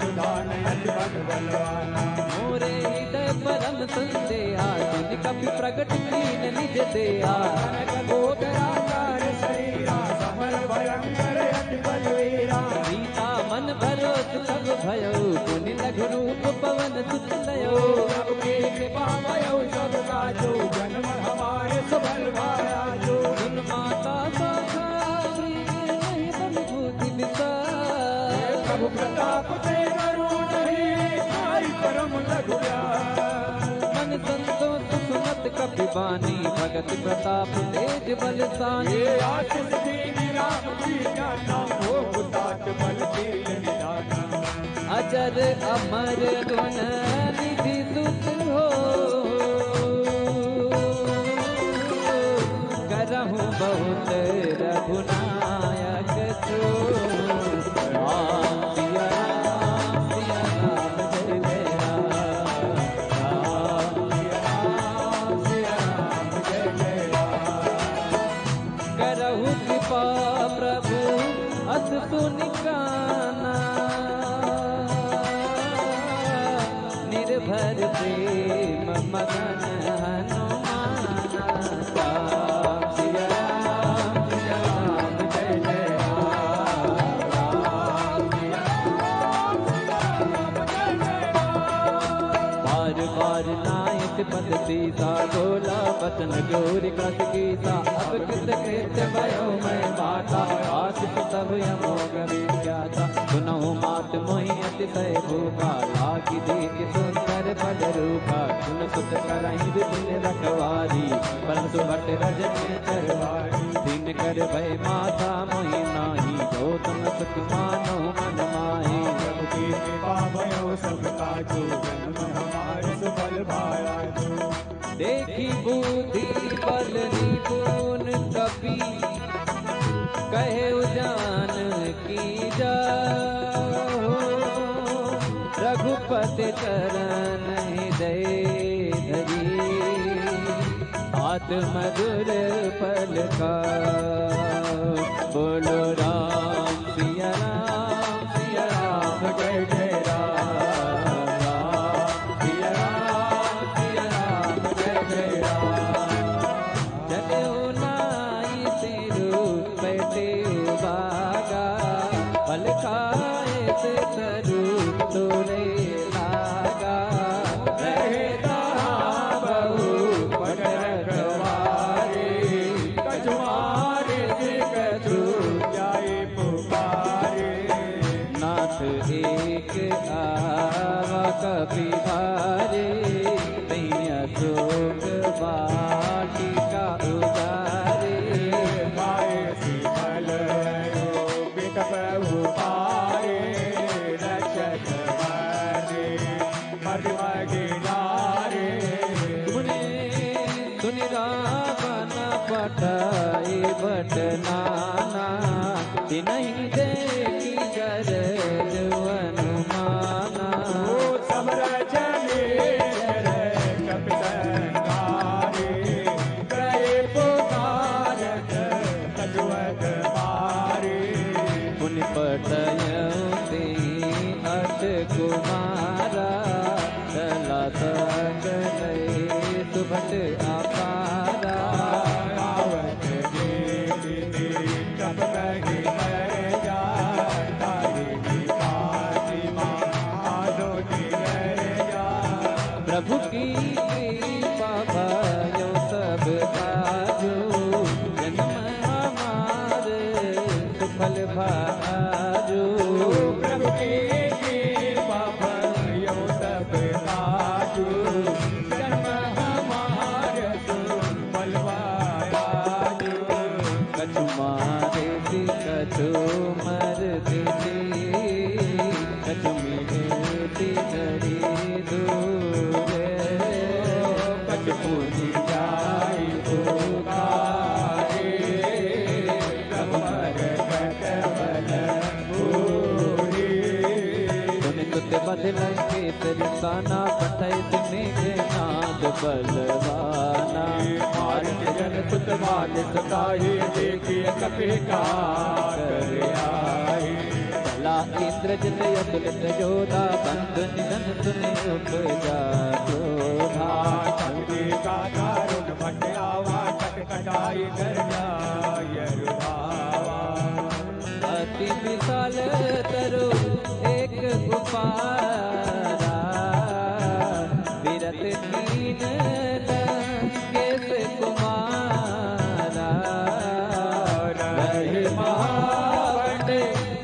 सुधान अति बल बलवाना। मोरे हृदय परम संदेहा, सुन कपि प्रगट कीन निज देहा। कनक गोचराकार शरीरा, समर भयंकर अति बलवीरा। सीता मन भरोस सब भयो, पुनि लघु रूप पवन सुत लयो। प्रभु की कृपा भयो सब काजो, जन्म हमारे सफल भायाजो। सुन माता शाखा, नहीं बन भूति विसार। प्रभु प्रताप से करो नहीं, आई परम लघु मन संतोष सुनत कपि बानी, भगत प्रताप तेज बलसानी। ये आशीष दीनी राम की ज्ञाना, हो तात बल शील निदाना। अजर अमर गुण निधि सुत हो, करहु बहुत रघुनायक सो। राम सिया राम, सिया राम, जय जय राम। राम सिया राम, जय जय राम। करहु कृपा प्रभु अस सुनिकाना, निर्भर प्रेम मगन हनुमाना। राम सिया राम जय जय राम, राम सिया राम जय जय राम। बार बार नायक पद सीता, बोला वचन जोर कस कीसा। अब कृत कृत्य भयो मैं माता, आशिष तब यमोग विख्याता। सुनहु मात मोहि अतिशय भूखा, लागी देख सुंदर पद रूपा। सुन सुत करहि विपिन रखवारी, परंतु भट रजनी चरवारी। दिन कर भय माता मोहि नाही, जो तुम सुख मानो मन माही। प्रभु की कृपा भयो सब काजू, जन्म हमारे सुफल भाया जो। देखी बुद्धि बल निपुण कपि, कहे उजान की जाओ। रघुपति चरण हृदय धरी, आत्मधुर पल का। बोलो राम सिया राम जय जय राम, राम सिया राम जय जय राम। जनेऊ नाई तेरू बैठे बागा, पल खाए से तरू तोरे लागा। रहता बहु पट रखवारे, कछुआरे से कछु जाए पुकारे। नाथ एक आवा कभी भारे, तैया शोक वाटिका उजारे। गाए शीतल बिट प्रभु पारे, रक्षक बने मध्यम गिनारे। सुने सुन रावण पटाए बट नाना, नहीं देखी गरज अनुमाना। सब रचने कप संगारे, गए पुकारत कछुअत मारे। पुन पटयते अट कुमारा, चला सकले सुभट अपारा। आवत देवी कप कही कर जा, तारी की फातिमा आदो की कर जा। प्रभु की कृपा भयो सब काजो, जन्म हमारे सुफल भाजो। प्रभु की कृपा भयो सब काजू, जन्म हमारे सुफल भाजू। कछु मारे दी कछु मरती थी, कछु मिलती धरी दूरे। कछ पूजी जाई पुकारे, प्रभु मर कटबल पूरी। सुन तुत बदल के तिरसाना, पठय मेघ नाद बलवाना। मार्ग जन सुत बाल सताई, देखिए कपि का कर आई। चला इंद्रजित अतुलित जोधा, बंधु निधन सुने उपजा क्रोधा। शक्ति का दारुण भट आवा, कटकटाई कर जाय रुआवा। अति विशाल तरु एक उपारा, विरत कीन केस कुमारा। रहे महावट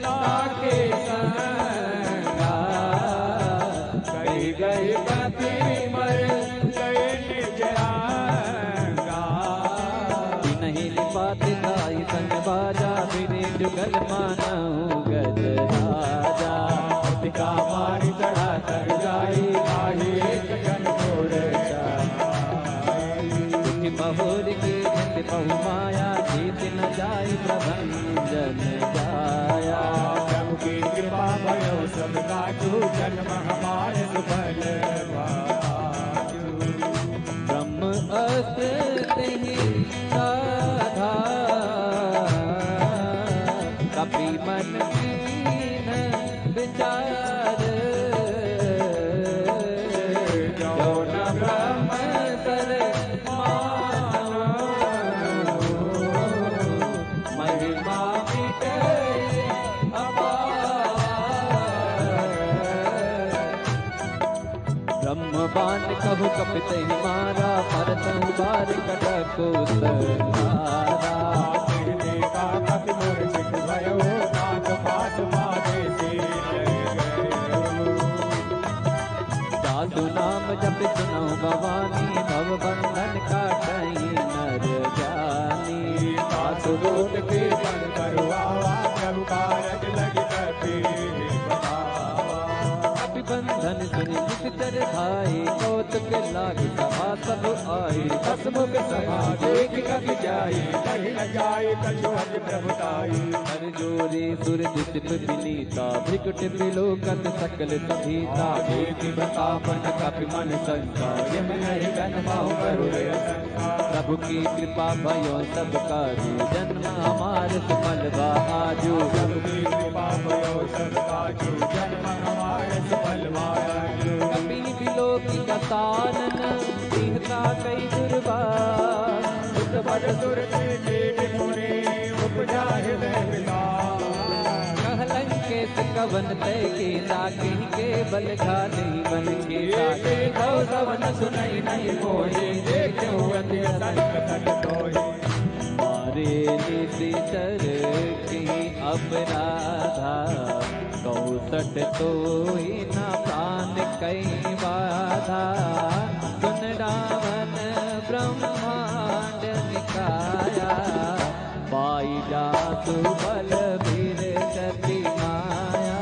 लाके संगा, गई गई कपि मर गए निज आंगा। नहीं लिपाते ताई संग बाजा, फिरे जुगल मानऊ गज राजा। का मारी चढ़ा कर जाई, आई एक जन मोर जाई। दुख महोर के जित बहु माया, जीत न जाई प्रभंजन जाया। प्रभु की कृपा भयो सब काजू, जन्म हमारे सुफल भाजू। ब्रह्म अस्त्र तेहि साधा, कहु कपित ही मारा भरत बार कटको सहारा देखा कपि मूर्छित भयो नाथ पास मारे से साधु नाम जप सुनो भवानी भव बंधन काटई नर जानी सासु दूत के बन करवावा प्रभु कारज लगी कपि कपि बंधन सुनि नितर भाई कौतुक लागे सभा सब आई हसमुख सभा देख कपि जाई कहीं न जाए कछु हज प्रभुताई हर जोरे सुर दिस विनीता भ्रिकुट विलोकन सकल सभीता देखि बतापन कपि मन संका यम नहीं गन बहु करुणे प्रभु की कृपा भयो सब काजू जन्म हमार सुफल आजू प्रभु की कृपा भयो सब काजू जन्म हमारे सफल मायाजू कपि विलोकी कतानन सिंहता कई दुर्बार उत बड़ दुर्गे देव मुनि उपजा हृदय विलास कहलंकेत कवन तय के ताकि के बल घाले बन के ताके कवन सुनई नहीं मोहि देखो अति संकट तोहि मारे निशिचर की अपराधा कौसट तो ही न प्राण कई बाधा सुन रावण ब्रह्मांड निकाया पाई जासु बल वीर गति माया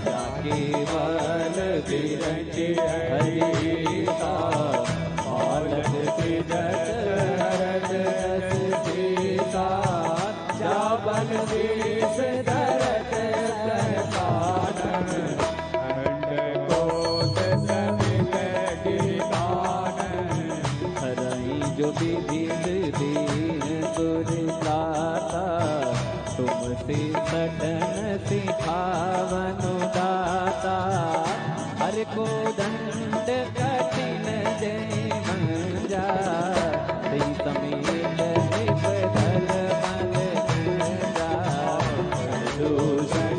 जाके बल विरंचि हरिता पालक सिजत हरत रस सीता जाबल शीस धरत प्रसादन खंड कोस समित गिरिदान हरई जो विविध दीन दुर्दाता तुमसे सटन सिखावनु दाता हर को दंड कठिन जय मंजा श्री समेत निपधल मन गंजा दूषण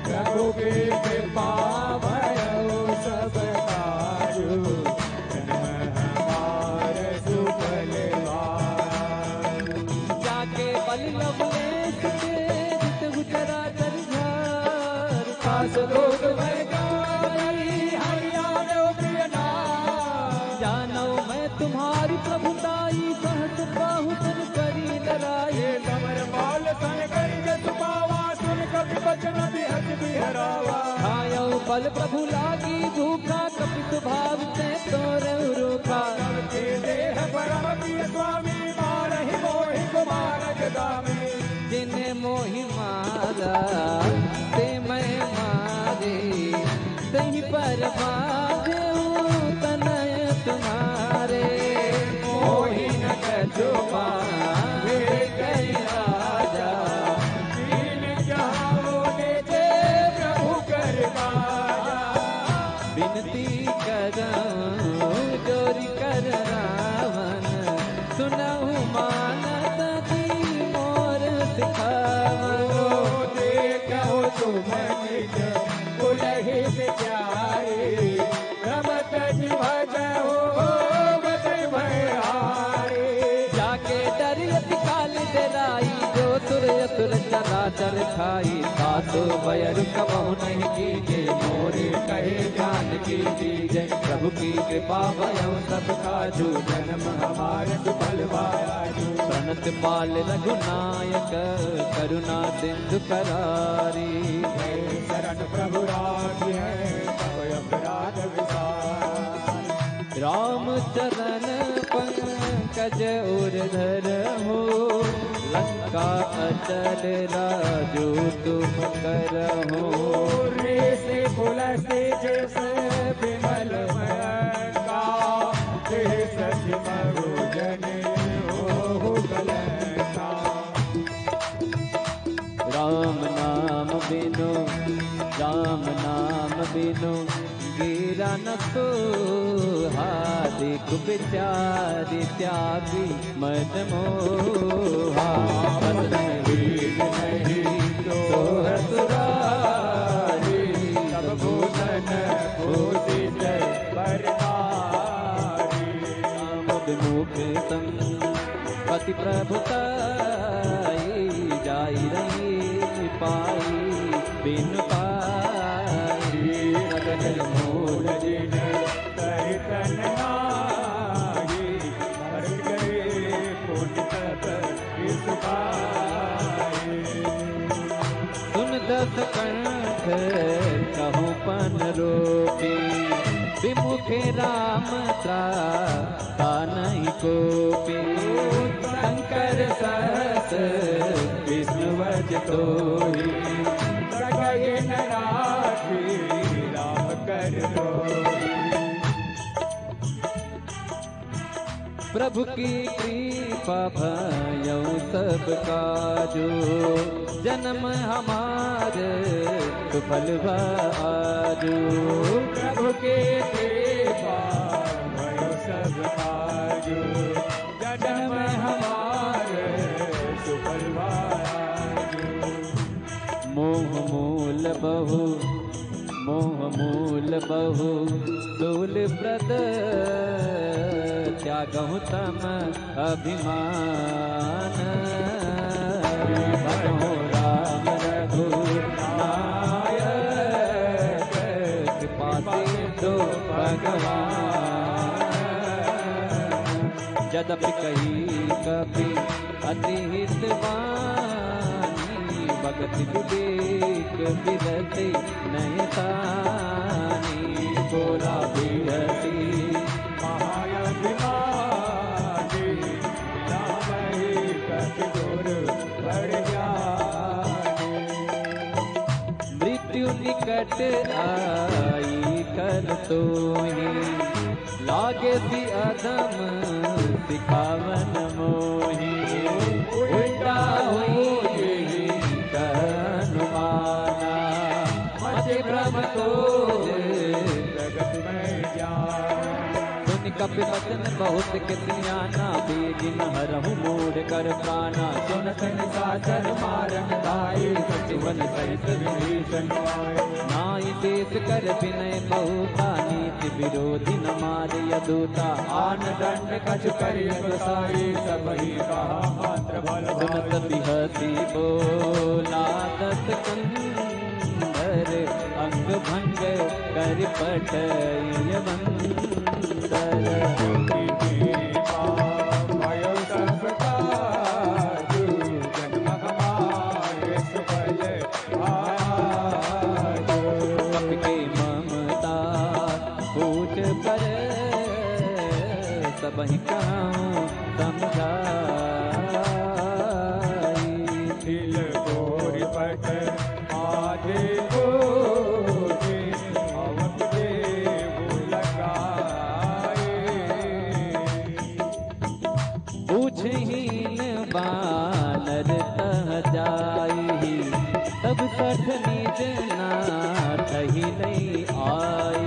प्रभु की कृपा भयो सब काजू जन्म हमारे सुफल जाके बल लवलेश के जित गुजरा कर घर पास लोग मैं गाई हरियाणा प्रिय नाम जानो मैं तुम्हारी प्रभुताई सहस बाहु सुन करी लड़ाई ये कमर बाल सन करी जस पावा सुन कपि बचन बिहज बिहरावा आयो बल प्रभु लागी भूखा कपि स्वभाव से तोर रूखा के देह परम प्रिय स्वामी मारहि मोहि कुमार जगामी जिन्हें मोहि मारा ते मैं मारे सही पर बाजे तनय तुम्हारे मोहि न कछु पावे कई राजा दीन जहां ने जे प्रभु कर पाया विनती करऊं जोरी कर रावण सुनहु मानत की मोर सिखावो देखो तुम निज उलहि विचारी रमत जीवज हो बत भयारी जाके डर यति काल डराई जो तुर असुर चराचर खाई सासु बयर कबहु नहीं कीजे मोरे कहे जान की दीजे प्रभु की कृपा भयो सब काजू जन्म हमारे सुफल वायाजू प्रणत पाल रघुनायक करुणा सिंधु करारी शरण प्रभु राज है तब अपराध विसार राम चरण पंकज उर्धर हो लंका अचल राजू तुम करहो रे से पुलस्ते जैसे विमल का सच मरु जन हो गलता राम नाम बिनु राम नाम बिनु गिरा न तो हादिक विचारी त्यागी मद मोहा बदन वीर नहीं तो सुरारी सब भूषण भूषित बरनारी मुख संग पति प्रभुताई जाई रही पाई बिन पाई नगन मूल जिन सहित नागी हर गए पुण्य तप इसुखाई सुन दस कंठ कहूँ पन रोपी विमुखे राम त्राता नहीं कोपी शंकर सहस विष्णु वज तोहि सकय न राखी राम कर दोहि प्रभु की कृपा भयौ सब काजो जन्म हमारे सुफल आजो प्रभु के कृपा भयो सब काजो जन्म हमारे सुफल आजो मोह मूल बहु दूल व्रत त्यागहु तम अभिमान भजहु राम रघुनायक कृपा सिंधु भगवान यद्यपि कही कपि अति हितवानी भगति विवेक विरति नयतानी बोला बिरती महायभिमानी राम ही कति गुर बड़ ज्ञानी मृत्यु निकट आई कल तोहि लागे सी अधम सिखावन मोहि उल्टा हुई अनुमाना मचे भ्रम तो जगत में जान सुनि कपि वचन बहुत कितनियाना बेगिन हरहु मूढ़ कर प्राणा सुनत निशाचर मारन दाई सचिवन सहित विभीषण आए नाई देश कर विनय बहुता नीति विरोधी न मारे यदूता आन दंड कछ करिय गोसाई सबही कहा मात्र बल सुनत बिहसी बोला दस कंदर अंग भंग कर पटय बंदर भयो सब काजू जन्म हमारे सुफल आजू कपि के ममता पूछ पर सबहि कहूँ समझाई दिल गोरी पट आजे गोजे अवत देव लगाए पूछहीन बानर तह जाई तब सठ निज नाथहि नहीं आई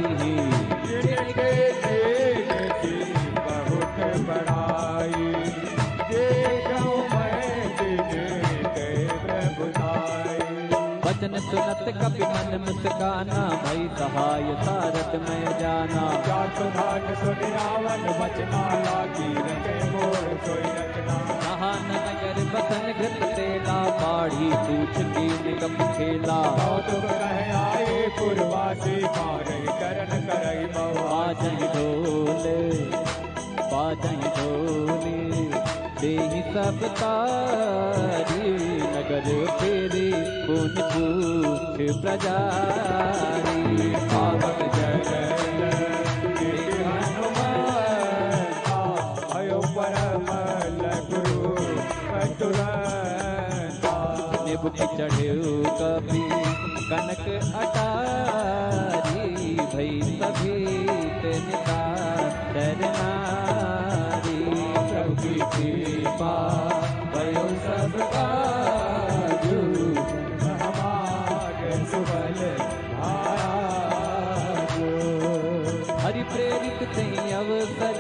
जिनके देन की बहुत बड़ाई देखूं मैं जिनके प्रभुताई वचन सुनत कपि मन मुस्काना भई सहाय सारथ में जाना जात भाग सुन रावण बचना लागी रचे मोर सोई रचना नहान नगर बसन घृत तेला बाढ़ी पूछ की निकम खेला तुम रह आए पुरवासी मारई करन करई बाजहि ढोले देहि सब तारी नगर फेरी पुन पूछ प्रजारी पावन जय हनुमान भयो परम गुरु तुरंता निबुक चढ़ेऊ कपि कनक अटारी भई सभी निका डरनारी प्रभु की कृपा भयो सब काजू हमारे सुबल आजू प्रेरित थे अवसर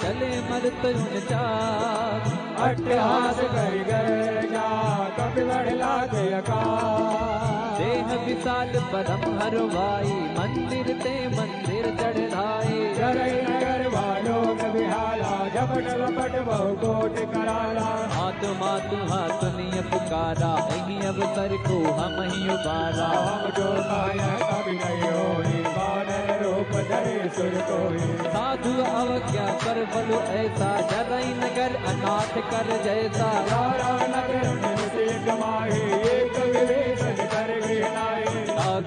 चले मरत उन चार अट्टहास कर गर्जा कपि बढ़ लागे अकाल देह विशाल परम हरवाई मंदिर ते मंदिर चढ़ाए चरई नगर वालोक विहाला झपट लपट बहु कोट कराला आत्मा तुम्हारा सुनिय पुकारा यही अवसर को हम ही उबारा हम जो पाया कभी नहीं होई बानर रूप धरे सुर कोई साधु अवज्ञा कर बलु ऐसा जरई नगर अनाथ कर जैसा सारा नगर निमिषे कमाए एक विवेचन कर गिनाए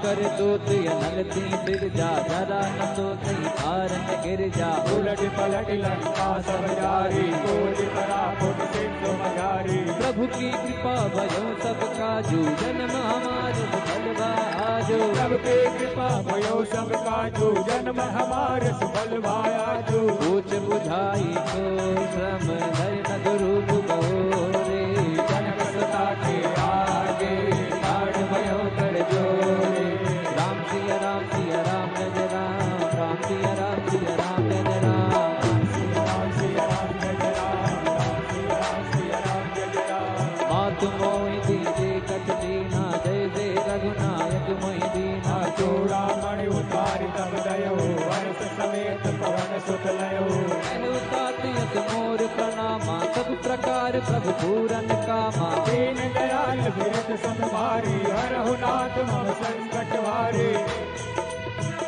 कर दूत अनलती फिर जा जरा न तो सही कारण गिर जा उलट पलट लंका सब जारी कोटि परापुट सिंधु मगारी प्रभु की कृपा भयो सब काजू जन्म हमारो सफल आजो सबके कृपा भयो सब काजू जन्म हमारे सफल भायाजू पूछ बुझाई को श्रम धर न गुरु बहोरे जनक सता के आगे लाड भयो कर जोरे राम सिया राम सिया राम जय राम राम सिया राम सिया राम जय राम राम सिया राम जय राम राम सिया राम सिया राम जय राम मातु मोहि दीजे कछ दीना जय जय रघुनायक मोहि दीना चूड़ा मणि उतारि तब दयो वर्ष समेत पवन सुत लयो तातियत मोर प्रणामा सब प्रकार प्रभु पूरन कामा दीन दयाल विरत संभारी हरहु नाथ मम संकट हारे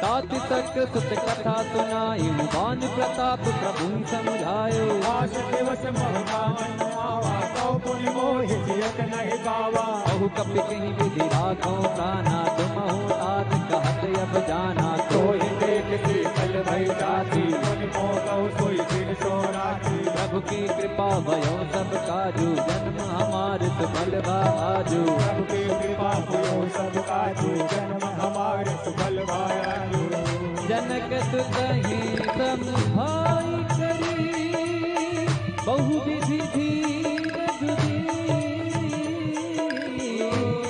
ताति तक सुत कथा सुनाई बान प्रताप प्रभु समझायो आस दिवस महकावन आवा कौ पुनि मोहि जियत नहीं पावा बहु कपि कहीं विधि राखो प्राणा तुम हो तात कहत अब जाना कोई देख शीतल भई जाती मुनि मोह सोई दिन सोराती प्रभु की कृपा भयो सब काजू जन्म हमारे सुफल आजू प्रभु की कृपा भयो सब काजू जन्म हमारे सुफल भायाजू जनक सुतहि समभाई करी बहु विधि धीर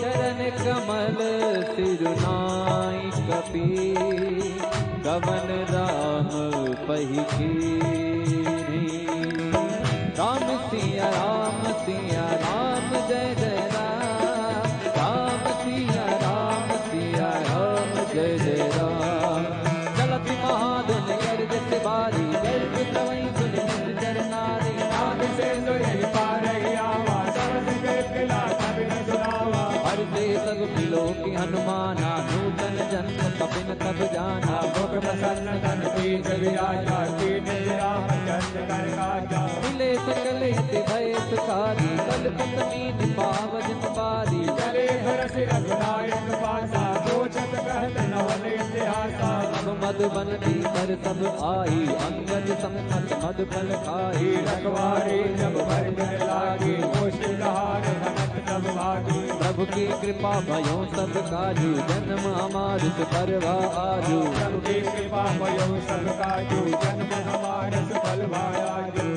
चरण कमल सिरुनाई कपि गवन राम पही राम सिया राम जय जय राम राम सिया राम जय जय राम चलत महाधुन गर्जत बारी गर्ज प्रवई सुन चरनारी नाद से सुरहि पारहि आवा सरस के किला कबि न सुनावा हर से सब मिलो की हनुमाना नूतन जन्म कपिन तब जाना मुख प्रसन्न तन पीठ विराजा कीन राम चंद्र कर काजा मिले सकल हित भय सुखारी कल पत्नी पावजन पारी चले घर से रघुनायक पासा सोचत कहत नवल इतिहासा अब मधुबन भीतर सब आई अंगद संकट मधुफल खाई रखवारी जब भर लागी मुश्किल हार भनक तब भागी प्रभु की कृपा भयो सब काजू जन्म हमार सुपरवा आजू प्रभु की कृपा भयो सब काजू जन्म हमारे सफल भायाजू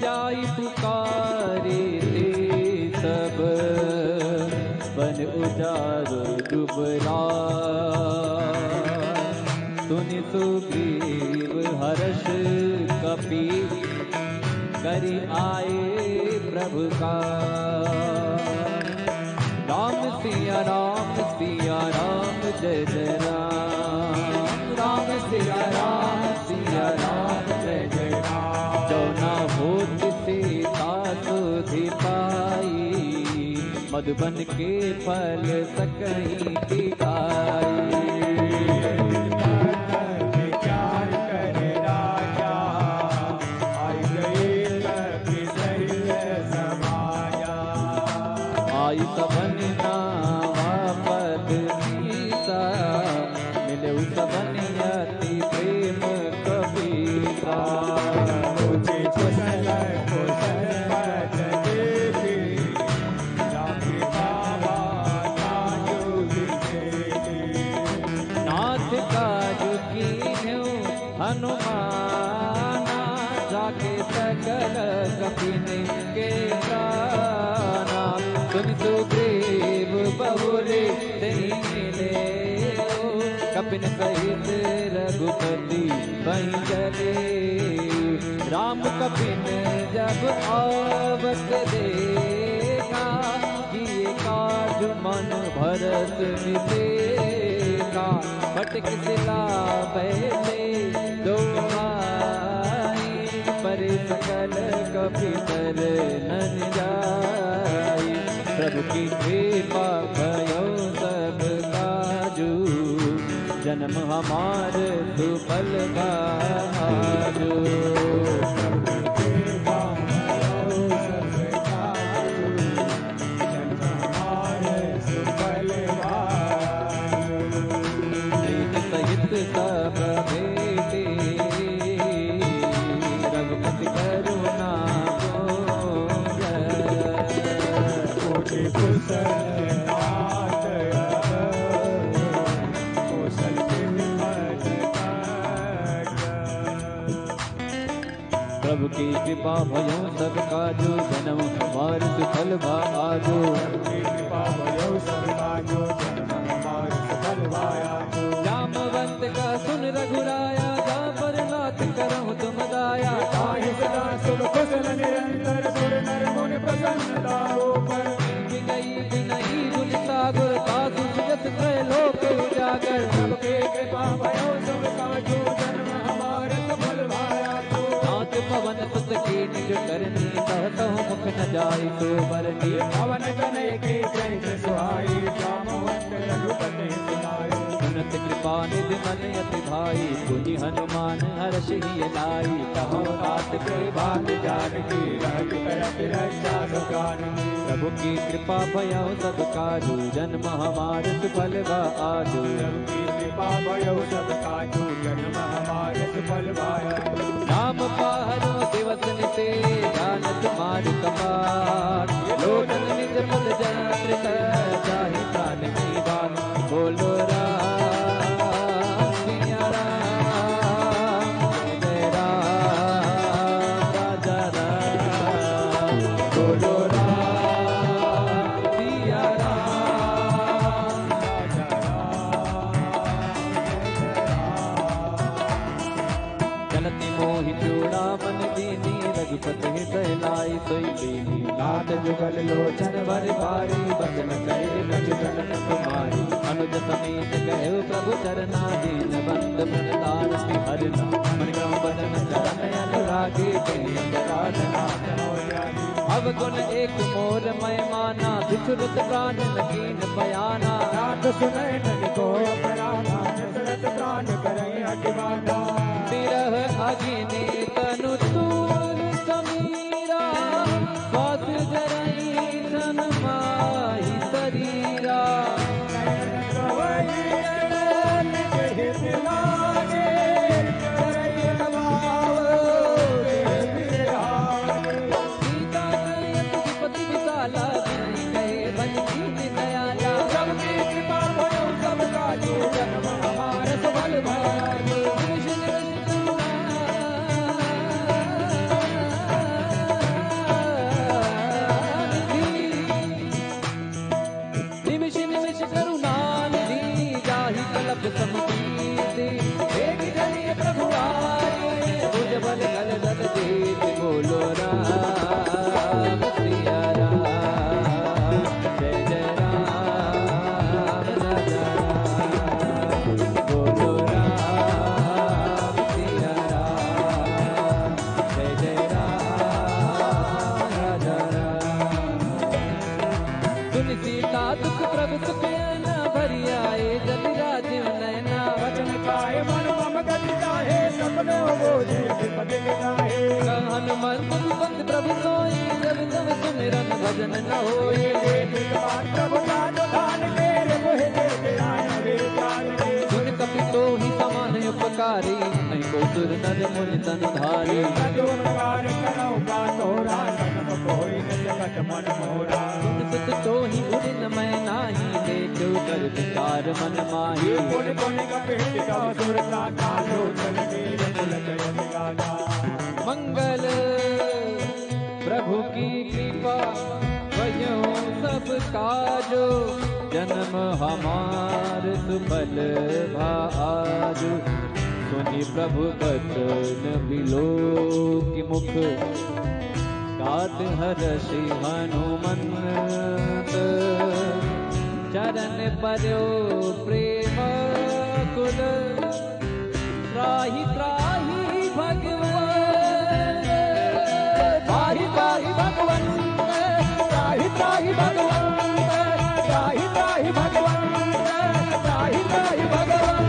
जाई पुकारे ते सब बन उजारो डुबरा सुनि सुग्रीव हर्ष कपि करि आए प्रभु का राम सिया राम जय जय राम राम सिया राम जय जय राम जो न होत सीता सुधि पाई मधुबन के फल सकहीं दिखाई विचार करे राजा आई गई कपि सहित समाया आई सबन नावा पद सीता मिले सबन यति प्रेम कबीरा मुझे कुशल कुशल पद देवी राम बाबा काजू दिखेगी नाथ काजू कीन्हु हनुमाना जाके सकल कपिन के प्राणा सुन सुग्रीव बहुरे नहीं मिले कपिन सहित रघुपति वहीं चले। राम कपिन जब आवत देखा, किए काज मन भरत मिलेगा। फटक सिला पहले दो भाई, पर सकल कपितर नन जाई। प्रभु की कृपा भयो सब काजू, जन्म हमार सुफल भाजू। सहित सब बेटे रघुपति करुणा प्रभु की कृपा भयो सब काजू, जन्म हमार सुफल भाजू। जामवंत का सुन रघुराया, जा पर नाथ करहु तुम दाया। ताहि सदा सुर कुशल निरंतर, सुर नर मुनि प्रसन्नता ऊपर। विनयी गुण सागर, साधु सुजस त्रैलोक उजागर। सबके कृपा भयो सब काजू, जन्म हमार सफल भाया। नाथ पवन सुत की निज करनी, कहतहु मुख न जाई सो बरनी। पवन तनय के जय सुहाई, जामवंत रघुपति सुनाई। सुनत कृपा निधि मन अति भाई, पुनि हनुमान हर्ष ही लाई। कहो नाथ के भाग जानकी, रहत करत रक्षा सुखान। प्रभु की कृपा भयो सब काजू, जन्म हमार सुफल आजू। प्रभु की कृपा भयो सब काजू, जन्म हमार सुफल भाया। नाम पाहरो दिवस निते, जानत मार कपाट। लोचन निज पद जंत्रित, जाहि प्राण की बात। बोलो राम सिया राम, जय राम राजा राम। बोलो राम सिया राम राजा राम। चलती मोहि चूड़ामन दीनी, रघुपति हृदय लाई सोई दीनी। नाथ जुगल लोचन वर भारी, बदन करे रघुजन कुमारी। अनुज समेत गए प्रभु चरना, दीन बंद प्रदान हरना। मन क्रम बदन चरण अनुरागी, आराधना। अवगुण एक मोर मैं माना, बिछुरत प्राण नकीन बयाना। नाथ सुनय ननि को अपराधा, दशरथ प्राण करय अतिवादा। तिरह अग्नि तनु तूल समीरा, स्वास जरई धन माहि शरीरा। सीता कयत विपति विशाला, बिनि कहे बन दीन दयाला। सबकी कृपा भयो सब काजू, जन्म हमार सफल भाजू। निमिष निमिष करुणानिधि, जाहि कलप समुदीति। एक जनिय प्रभु आए, भुज बल कल दल देत। बोलो राम सिया राम, जय जय राम राजा राम। बोलो राम सिया राम, जय जय राम राजा राम। सुन सीता दुख प्रभु सुख न, भरी आए जल राजीव नैना। वचन पाए मन मम गति चाहे, सपनो बोझे विपद गिराए। हनुमंत सुपथ प्रभु सोई, जब तब सुमिरन भजन न होई। प्रभु जान दान मेरे मोहि देते आए वे जान के। सुन कपि तो ही समान उपकारी, नहीं को सुर नर मुनि तन धारी। सजोकार करो का तोरा, नम कोई न जगत मन मोरा। सुन सुत तो ही उदिन मैं नाही, देखो कर विचार मन माही। पुन पुन कपित का सुरता कालो, चल मेरे कुल जय गाना। मंगल प्रभु की कृपा भयो सब काजो, जन्म हमार सुफल भाजो। प्रभु बचन बिलो कि मुख गात हर्षि हनुमंत चरण पर्यो प्रेम कुल त्राहि त्राहि भगवान त्राहि त्राहि भगवान त्राहि त्राहि भगवान त्राहि त्राहि भगवान त्राहि त्राहि भगवान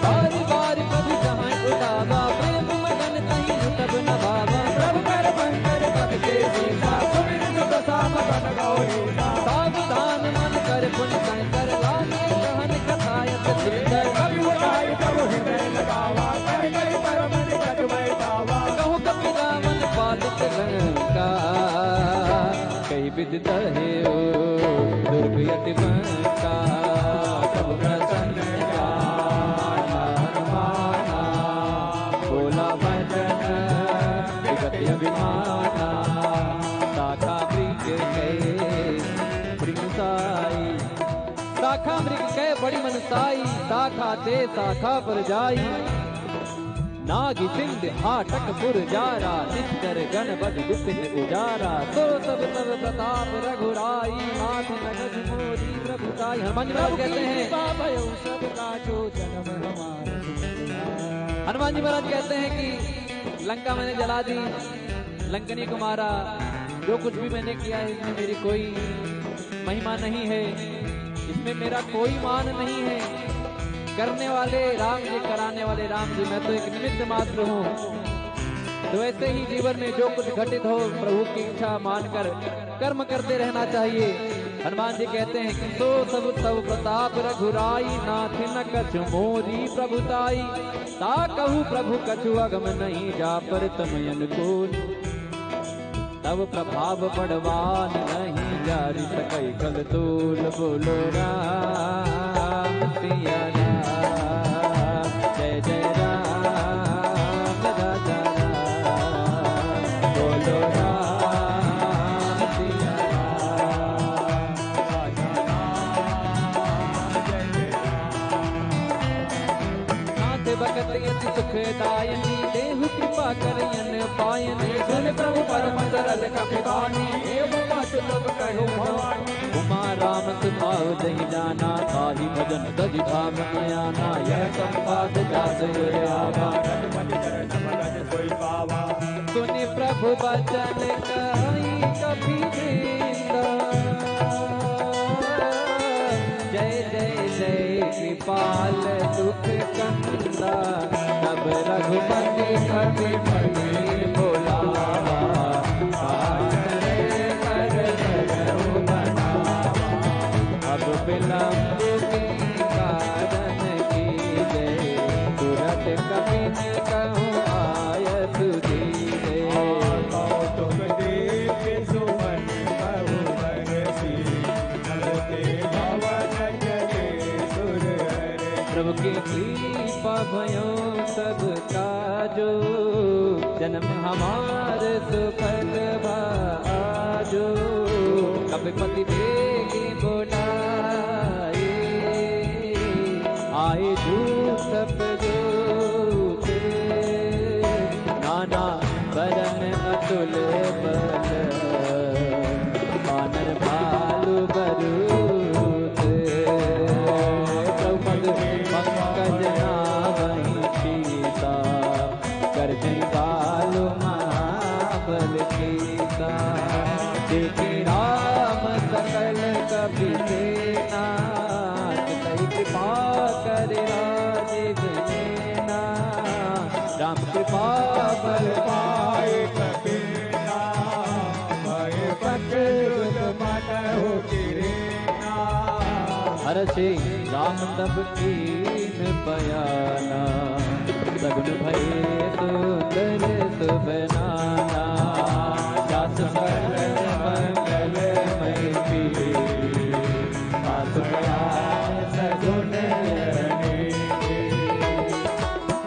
बारी बारी प्रभु जहाँ उठावा प्रेम मगन कहीं तब न भावा प्रभु कर पंकर पद के सीता सुमिर सुख साम बन गौरी सावधान मन कर पुन कर लागे कहन कथायत सुंदर कवि उठाई तब हृदय लगावा कर गई परम निकट बैठावा कहूँ कपि रावण पालित लंका कई विदित है ओ दुर्ग यति बंका प्रभु प्रसन्न माना बोला वचन विगत अभिमाना शाखा मृग साई शाखा मृग कै बड़ी मनसाई शाखा ते शाखा पर जाई नागी सिंध हाटक पुर जारा निश्चर गण बद विपिन उजारा तो सब तब प्रताप रघुराई माथ नगज मोरी प्रभुताई। हनुमान जी महाराज कहते हैं हनुमान जी महाराज कहते हैं कि लंका मैंने जला दी लंकनी को मारा जो कुछ भी मैंने किया है इसमें मेरी कोई महिमा नहीं है इसमें मेरा कोई मान नहीं है करने वाले राम जी कराने वाले राम जी मैं तो एक निमित्त मात्र हूँ। तो ऐसे ही जीवन में जो कुछ घटित हो प्रभु की इच्छा मानकर कर्म करते रहना चाहिए। हनुमान जी कहते हैं कि सो सब तब प्रताप रघुराई नाथि न कछु मोरी प्रभुताई ता कहू प्रभु कछु अगम नहीं जा पर तमयन को तब प्रभाव बढ़वान नहीं जारी सकई कल तूल बोलो राम सिया राम जय जय राम राजा राम बोलो राम सिया नाथ भगत यति सुखदायनी देहु कृपा करयन पायन सुन प्रभु परम सरल कपिवानी एवं मत लोग कहो भवानी उमा राम सुभाव दही जाना ताहि भजन दधि भाव नयाना यह संपाद जास आवा सुनि प्रभु बचन कहि कपि जय जय जय कृपाल दुख कंदा तब रघुपति कपि पति बोलावा अब विलंब के कारण की जय तुरंत कपि कहूँ आय सुधीरे प्रभु की कृपा भयो सब काजो जन्म हमार सुफल भाजो कपिपति देगी बोलाए आए झूठ सब जोते नाना बरन अतुल बल बानर भालू बरूद पंकज नावहि सीता कर जय बालु महाबल सीता देखे राम सकल कपि सेना कई कृपा करे राजीव नेना राम कृपा बल पाए कबीरा भय पकड़ मन हो गिरेना हर्षि राम तब कीन बयाना सगुन भय सुंदर सुबनाना जास सकल मंगल मय सगुन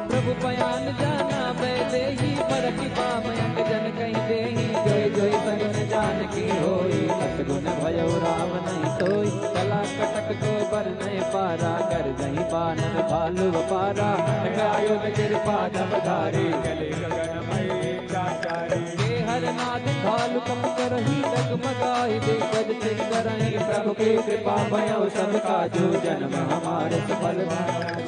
प्रभु बयान जाना बैदे ही परख पाम अंग जन कहीं दे जोई जोई सगुन जान की होई सतगुण भयो राम नहीं सोई कला कटक को बर नहीं पारा कर जही बानन भालु पारा आयुध कृपा जब धारी गले गगन मई चाचारी के हर नाद भालु कप करही डगमगाई दे गज सिंह करही प्रभु की कृपा भयो सब काजू जन्म हमारे सफल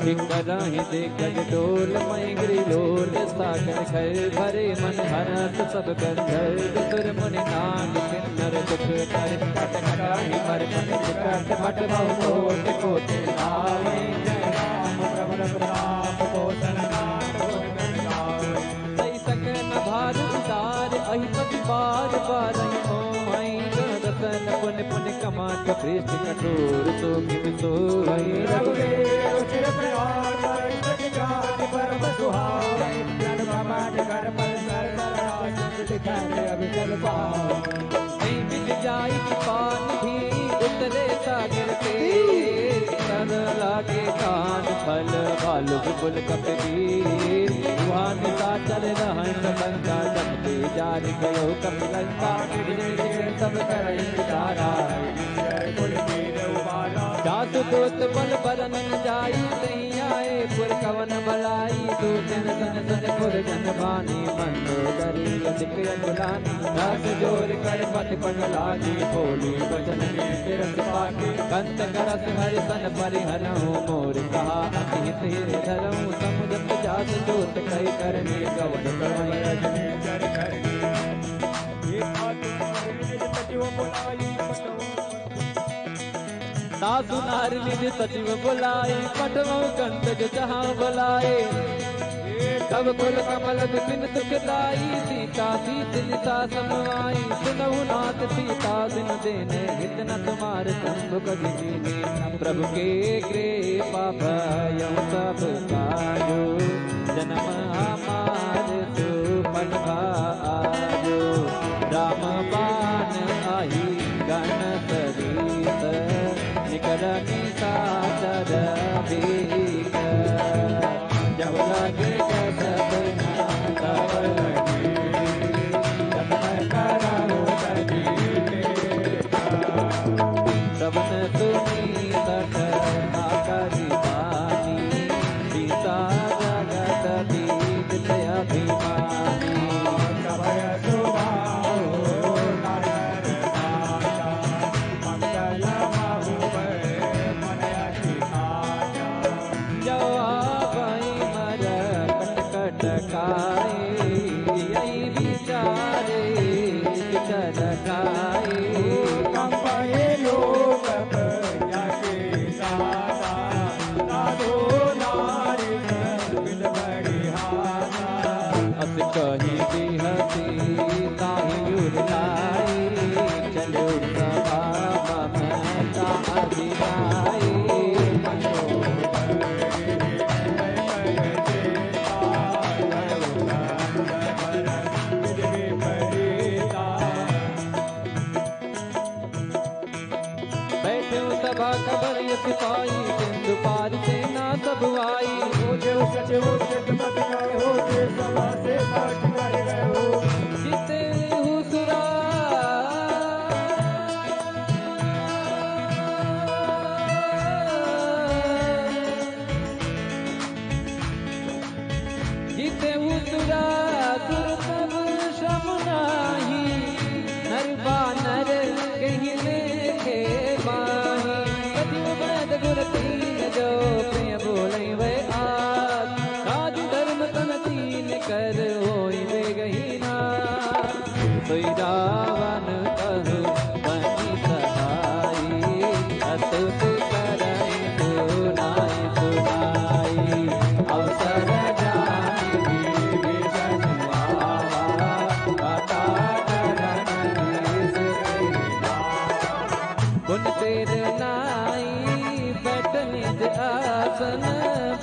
सिंह करही दे गज डोल मई गिरी लोल सागर खर भरे मन हरस सब गंधर्व सुर मुनि नाग किन्नर दुख कर कट कटाही मर मन विकट मट बहु कोट कोट आवे जय राम प्रभु रघुनाथ कोसन नाथ गुण गावे सही सकन भार उतार अहिपति बार बार आई रतन पुन पुन कमाट पृष्ठ कठोर तो किम सो आई रघुवीर रुचिर प्रहार पर जाति परम सुहावे जन कमाट कर पर सर राज दिखाए अभिचल पाओ मिल जाई पान भी उतरे सागर के तर लागे कान फल भालु विपुल कपीर वहां सा चल रहन लंका जपते जारी गयो कपिलंका सब करई तारा जासु दोत बल बरन जाई नहीं आए पुर कवन बलाई दो दिन सन सन पुर जन बानी मंदो गरी अधिक अगुलानी दास जोर कर पट पट लागी बोली वचन के तिरस पाके कंत करस हरि सन परिहरहु मोर कहा अति हित धरहु समुद्र जास दोत कई करने गवन प्रवण रजनी जर करनी ये आत्मा सचिव बुलाई सासु नार निज सचिव बुलाए पटवो कंत जहाँ बुलाए तब कुल कमल विपिन सुखदाई सीता सीत निशा समाई सुनहु नाथ सीता दिन देने हित न तुम्हार शंभु कवि कीने प्रभु के कृपा भयउ सब काजो जन्म हमार सुपन भाजो राम बाण आही गण सरीस निकरनी सादर बीक जब लगे सब तब लगे जब कराओ श्रवण सुनी सठ आकरी बानी सीता जगत बीत अभिमानी कवय सुभाओ नारायण राजा मंगल बाहुबल मन अतिहाजा जवाबई मर कट काए यही विचारे विचर खाए कंपये लोक जाके सादा साधो नारी बिन बड़ी हादा अस कही बिहसी ताही उड़ाई चलो सभा ममता अधिराई बैठे सभा कबर सिपाही सिंधु पार सेना सब आई सचिव खिदमत कर हो जे सभा से पाठ कर गए हो जिते हुसुरा जिते हुसुरा सुरतम श्रम नाही नर बानर कहीं लेखे बाही सचिव वैद गुर तीन जो प्रिय बोले वे आज राज धर्म तन तीन कर होई वे गहीना सोई रावण कहु बनी सहाई अतुत करई सुनाई सुनाई अवसर जानी विषण आवा कथा करन गुण तेर नाई बैठ निज आसन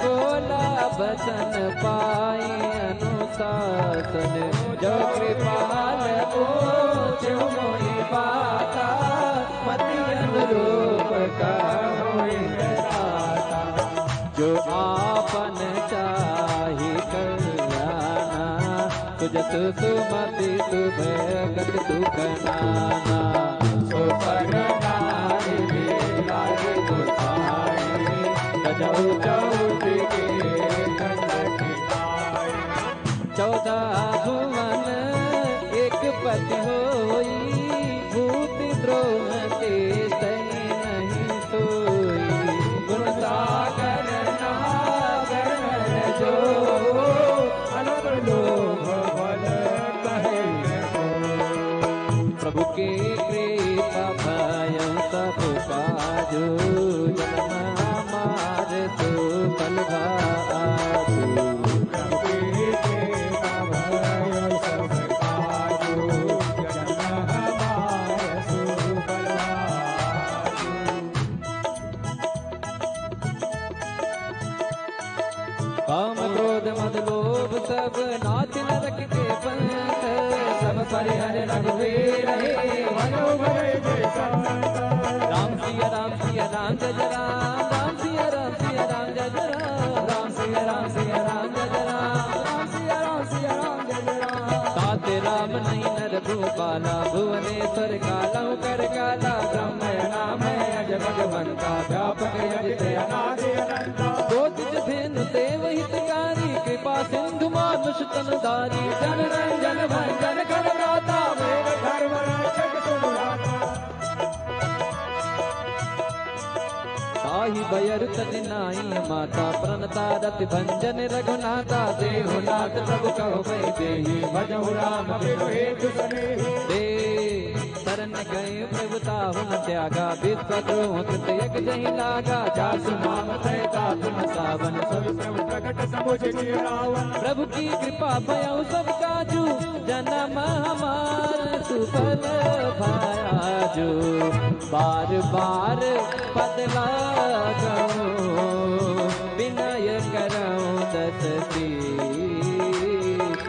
बोला बचन पाई अनुशासन जो कृपाल पूछ मोहि पाता मति अनुरूप कहोइ दाता जो आपन चाहि कल्याण तुझ सुमति शुभ गत दुख नाना सो पर नारी लागे गोसाई बजाऊ चौथ के खंडक नाई 14 भुवन एक पति होई भूत द्रोह के सही नहीं सोई गुण सागर नागर जो अलग लोभ बल कहे प्रभु के कृपा भय सब काजू जन्म हमार तो बलवाजू काम क्रोध मद लोभ सब नाथ नरक के पंथ सब परिहर रघुवीर हे मनो भरे जय संत राम सिया राम सिया राम जय जय राम राम सिया राम सिया राम जय जय राम राम सिया राम सिया राम जय जय राम राम सिया राम सिया राम जय जय राम ताते राम नहीं नर भूपाला भुवनेश्वर काला कर काला ब्रह्म नाम है अज भगवंता व्यापक अजित अनादि अनंता ज्योतिष धेनु देव हितकारी कृपा सिंधु मानुष तनधारी जन रंजन भंजन कर गाता मेरे धर्म रक्षक सुभ्राता ताहि बयर तदिनाई माता प्रणता रति भंजन रघुनाथा देहुनाथ प्रभु कहो भई देहि भजहु राम बिनु हेतु सनेहि दे शरण गए प्रभुता हुन त्यागा विश्वद्रोह कृत यज्ञ जहि लागा जासु नाम त्रैता तुम सावन सब सब प्रकट समुझ रावण प्रभु की कृपा भयउ सब काजू जन्म हमार सुफल भायाजू बार बार बदला विनय करऊं दस सीत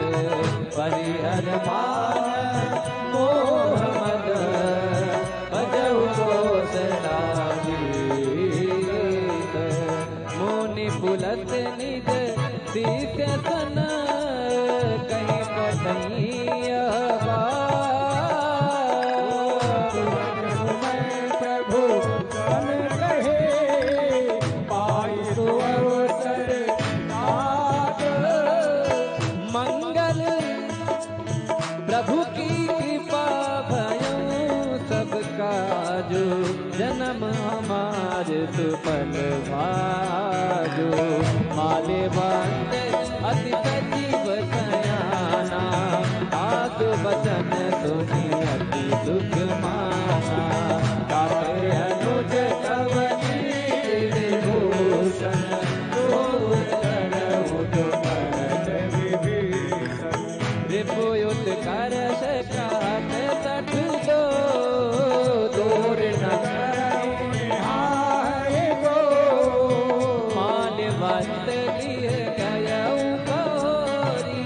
परिहर मान मोह मद भजऊ घोषणा गीत मुनि पुलत निज दिव्य सन कहीं कहीं प्रभु कन कहे पाई तो अवसर नाथ मंगल प्रभु की कृपा भयो सब काजू जन्म हमार सुफल भाजो माले बंद अति सजीव सयाना आसु बचन सुनी अति दुख माना काटे अनुज कवनी विभूषण विभूत कर सकात सठ दो दूर न मान वंत लिए गयऊ गौरी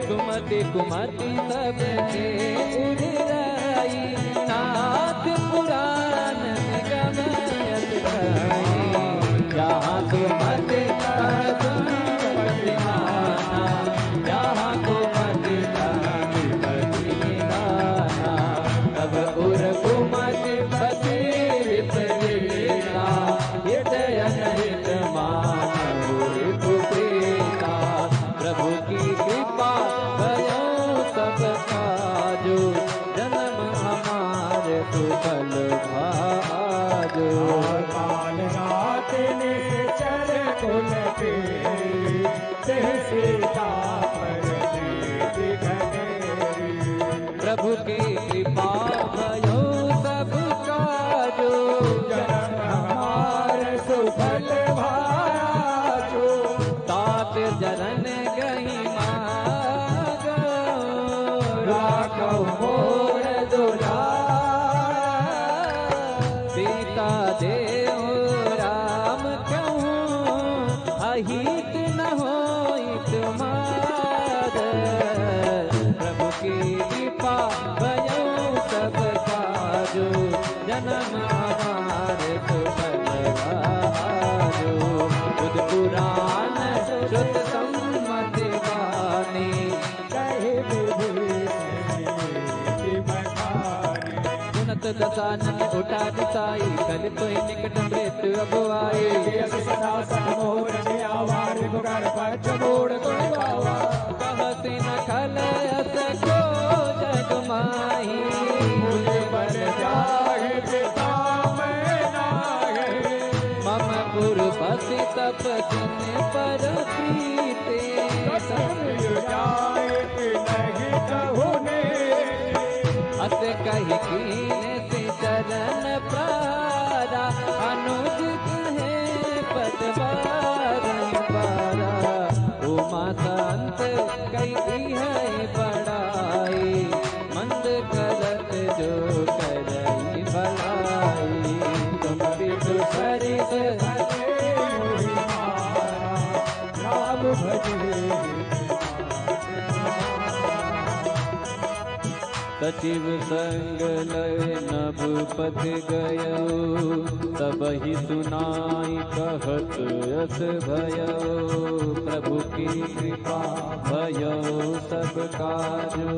कुमति कुमति सबके उड़ाई नाथ पुराण गमयत गाई जहाँ कुमति जहाँ कुमति तब उर कुमति पति विपरीता हृदय हित मान प्रीता प्रभु की कृपा भयो सब काजो जन्म हमारे सुफल भाजो प्रभु की कृपा भयो सब काजो सुफल भाजो तात जरन गही मागो राखो मोर दुला सीता देव राम कहूँ अहित न होइत माद प्रभु की कृपा भयो सब काजो जन्म हमारे सुफल भाजो बुध पुराण दसानन उठा दिसाई, कलिप निकट मृत्यु अब आई। सदा सतमोर आवार पुकार पच मोड़ कोई बावा, कहते न खल असको जग माही, मुझ बन जाए पिता मैं नाहे। मम पुरपति तपस्विन पर प्रीते, जाए नहीं कहुने, अस कही कीने से चरण प्रारा, अनुज है पद बारंबारा। उमा संत कही है बड़ाई, मंद करत जो करई भलाई। तुम विदु सरिस राम भजे सचिव संग लय नभपत गयो, सबहि सुनाई कहत यस भयो। प्रभु की कृपा भयो सब काजु,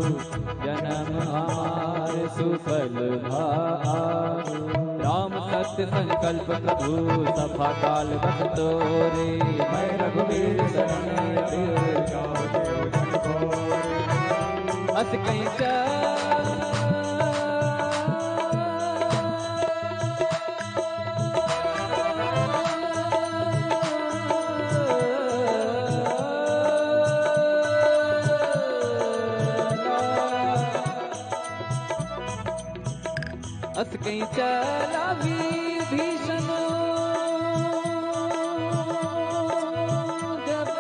जन्म हमार सुफल भारु। राम सत्य संकल्प प्रभु सफा काल बस तोरे, मैं रघुवीर शरण अस कहीं अस कहीं चला वीर भीषण, जब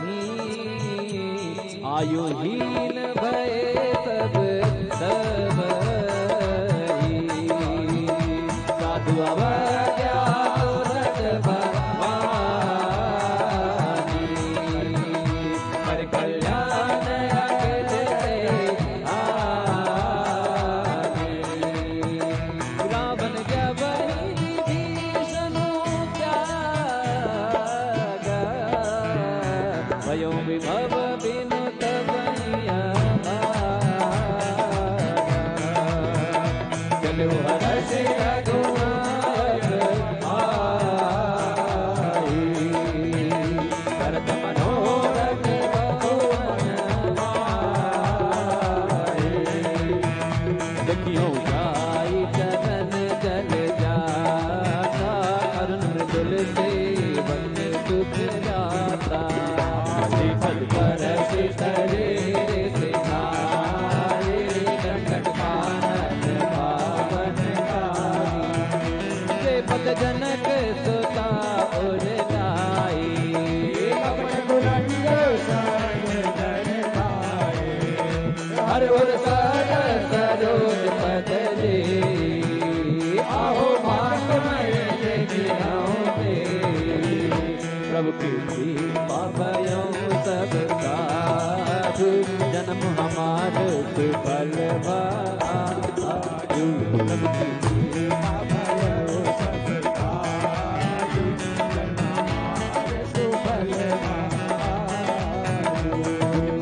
ही आयु हीन भय सब सब साधु अवज्ञा तुरत भवानी, पर कल्याण अखिल रावण जब भीषण त्यागा, भयो विभव बिनु तबनिया चलो हर्ष रघुनायक आई, भरत मनोरथ बहुमन माई। देखियो जाई चरण जल जाता, अरुण मृदुल सेवन सुख जाता। पद पर शरीर से नारे, दंडक पानन पावन कारी। पद जनक सुता उर लाई, अपन बुलंद शरण जन पाए। हर उर सर सरोज पद दे, आहो मान मैं प्रभु की कृपा भयो सब काजु, जन्म हमार सुफल भाजु। प्रभु की कृपा भयो सब काजु, जन्म हमार सुफल भाजु।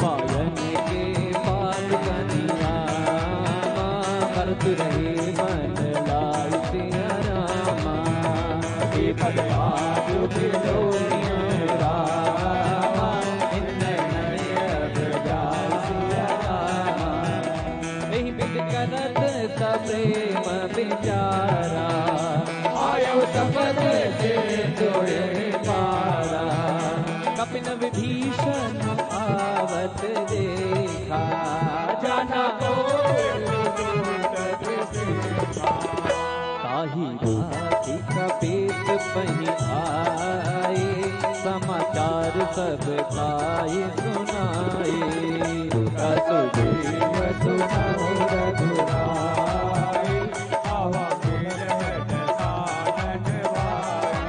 पायन के पाल कनियामा, भरत रहे मन लाल सिया रामा। हे भगवान बिलो रामा, इन्नय नयन जाल सिया रामा। यही बिद करत सप्रेम विचारा, आयो सपद से जोड़े पारा। कपिन विभीषण आवत देखा, जाना को ताही राखी कपीत पही आए, समाचार सब खाई सुनाए। असुदेव सुनाओ रघुराई, आवा मेरे साधन भाई।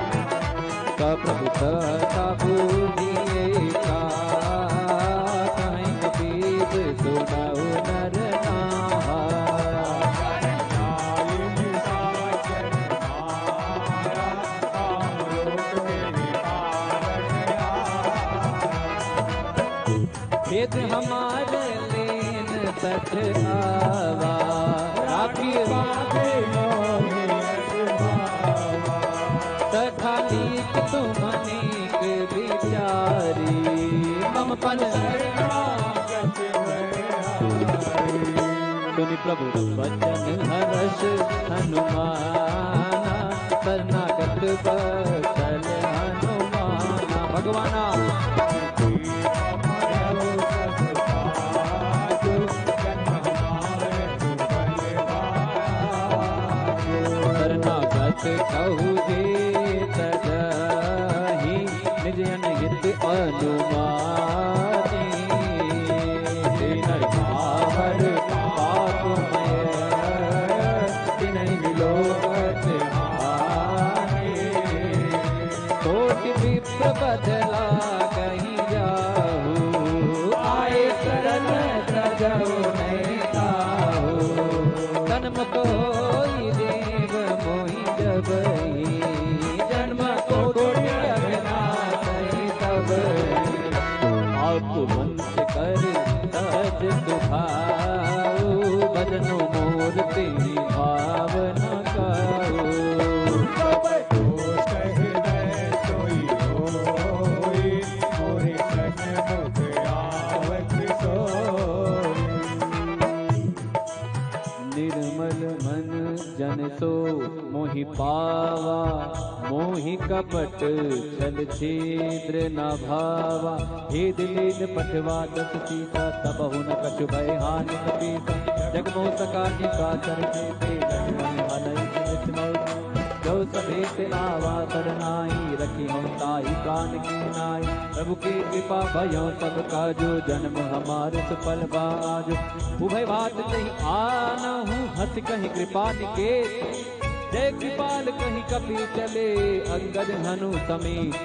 प्रभु सता बूझिए का, कहीं कपीत सुनाओ नर नाहा। भेद हमारे लेन सठ आवा, पापी मोहि अगुआवा। सखा नीक तुम अनेक विचारी मम पन शरणागत भयहारी। सुनि प्रभु वचन हर्ष हनुमाना शरणागत बचल हनुमाना। भगवाना शरणागत कहु जे तजहि निज अनहित अनुमानी। तिनहि पावर पापमय तिनहि विलोकत हानि। कोटि विप्र बदला कहीं जाहु आए शरण तजहु नहीं ताहु। जन्म कोई देव मोहि जबहि जन्म कोटि अघनाथहि तबहि। आप वंश कर तज सुभाऊ भजनु मूर्ति भावना काऊ। दोष हृदय सोई होई मोहि सन्मुख आवत सोई। निर्मल मन जन सो मोहि पावा मोहि कपट छल छिद्र न भावा। हे दिलीन पठवा दस सीता तबहु न कछु भय हानि कपीसा। जगमोह सका निकाचर के जो सभेत आवा सरनाई रखी हम ताई प्राण की नाई। प्रभु की कृपा भयो सब काजो जन्म हमारे सुफल बाजो। उभय बात नहीं आनहु हंस कहीं कृपा निकेत। जय कृपाल कहीं कपि चले अंगद हनु समेत।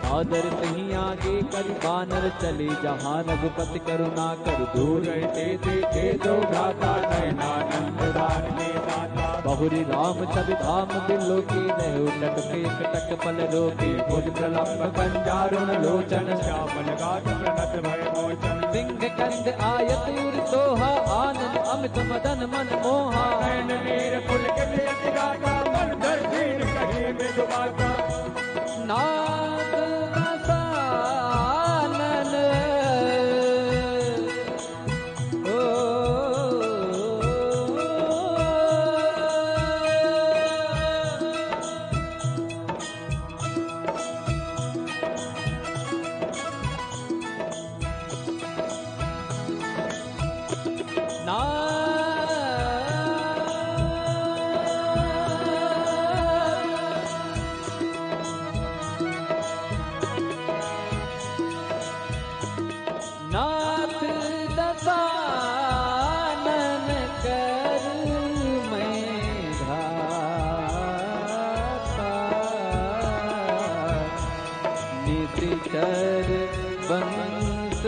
आदर कहीं आगे करि बानर चले जहाँ रघुपति करुणा कर दूर रहते देखे दो भ्राता नयनानंद दान में दाता। बहुरी राम सब धाम दिलो की रहो टक पेट टक पल रोकी। भुज प्रलंब कंजारुण लोचन श्यामल गात प्रणत भय मोचन। सिंह कंद आयत उर सोहा आनंद अमित मदन मन मोहा। नयन नीर पुलकित यति गाता मन धर दीन कहीं में डुबाता। नाद रसानन ओ नाथ दसानन कर मैं घाता। निशिचर बंस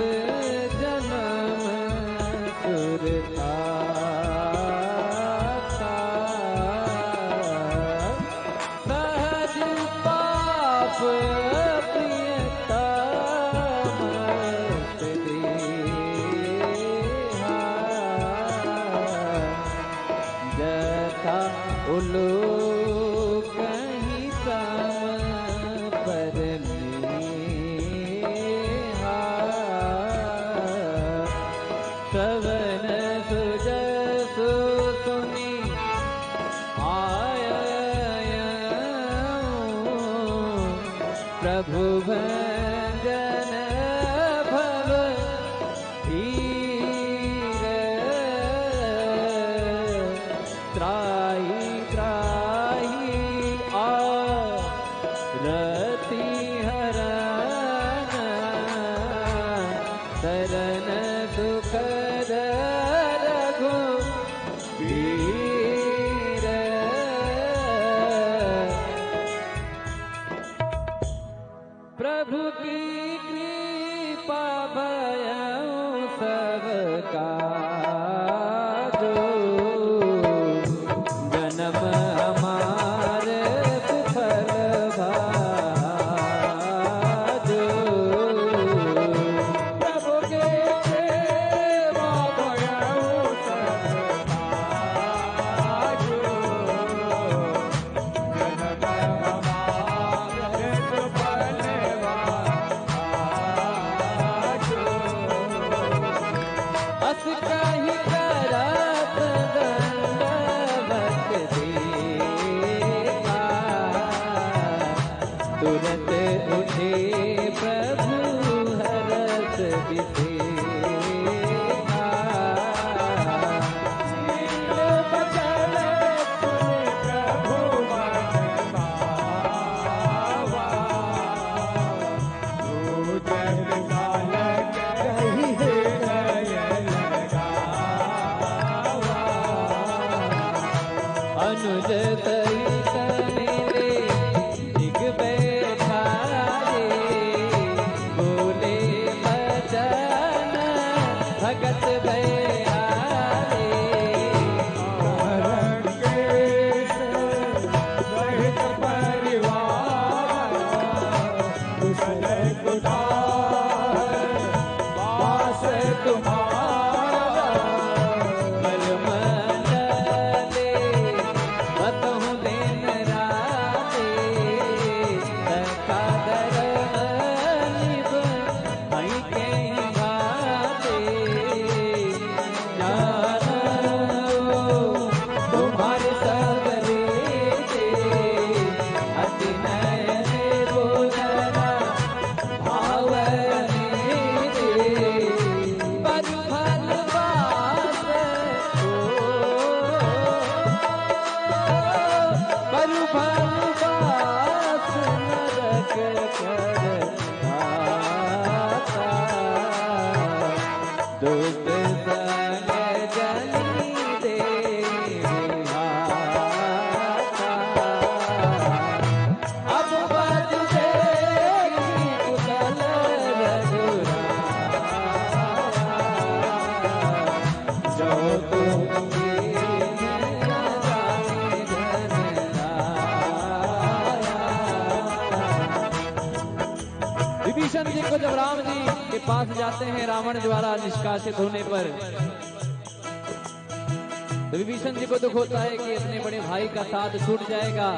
जन्म सुरता। सहज पाप उलो कहीं सम पर नेहा। सवन सुजसु सुनि आयऊं। प्रभु भंजन भव धीर। त्राहि त्राहि आरती हरण। शरण सुखद रघुवीर। प्रभु की कृपा भयउ सब काजो। जन्म हमारे सुफल भाजो। प्रभु के सेवा भयउ सब तुरंत उठे प्रभु हरत विसेखा। बचन सुने प्रभु मन भावा, जन बालक कही हृदय लगावा। अनुज सहित मेरे दिग बैठाए, बोले बचन भगत भयारे। हरण केश सहित परिवार, कुशल कुठार वास तुम्हारा। मलमंडले बतहु दिन राते, सखादर निभ हई के भाते। जानो तुम्हारे सब रीते, अति नयन बोलना भावने दे। पर फल बास को, पर फल बास नरक कर आता। दुष्ट संग जनी दे विहाता। अब बज देगी कुशल रघुराया, जो तुमके जाने धनराया। विभीषण जी को जब राम जी के पास जाते हैं रावण द्वारा निष्कासित होने पर, तो विभीषण जी को दुख होता है कि अपने बड़े भाई का साथ छूट जाएगा।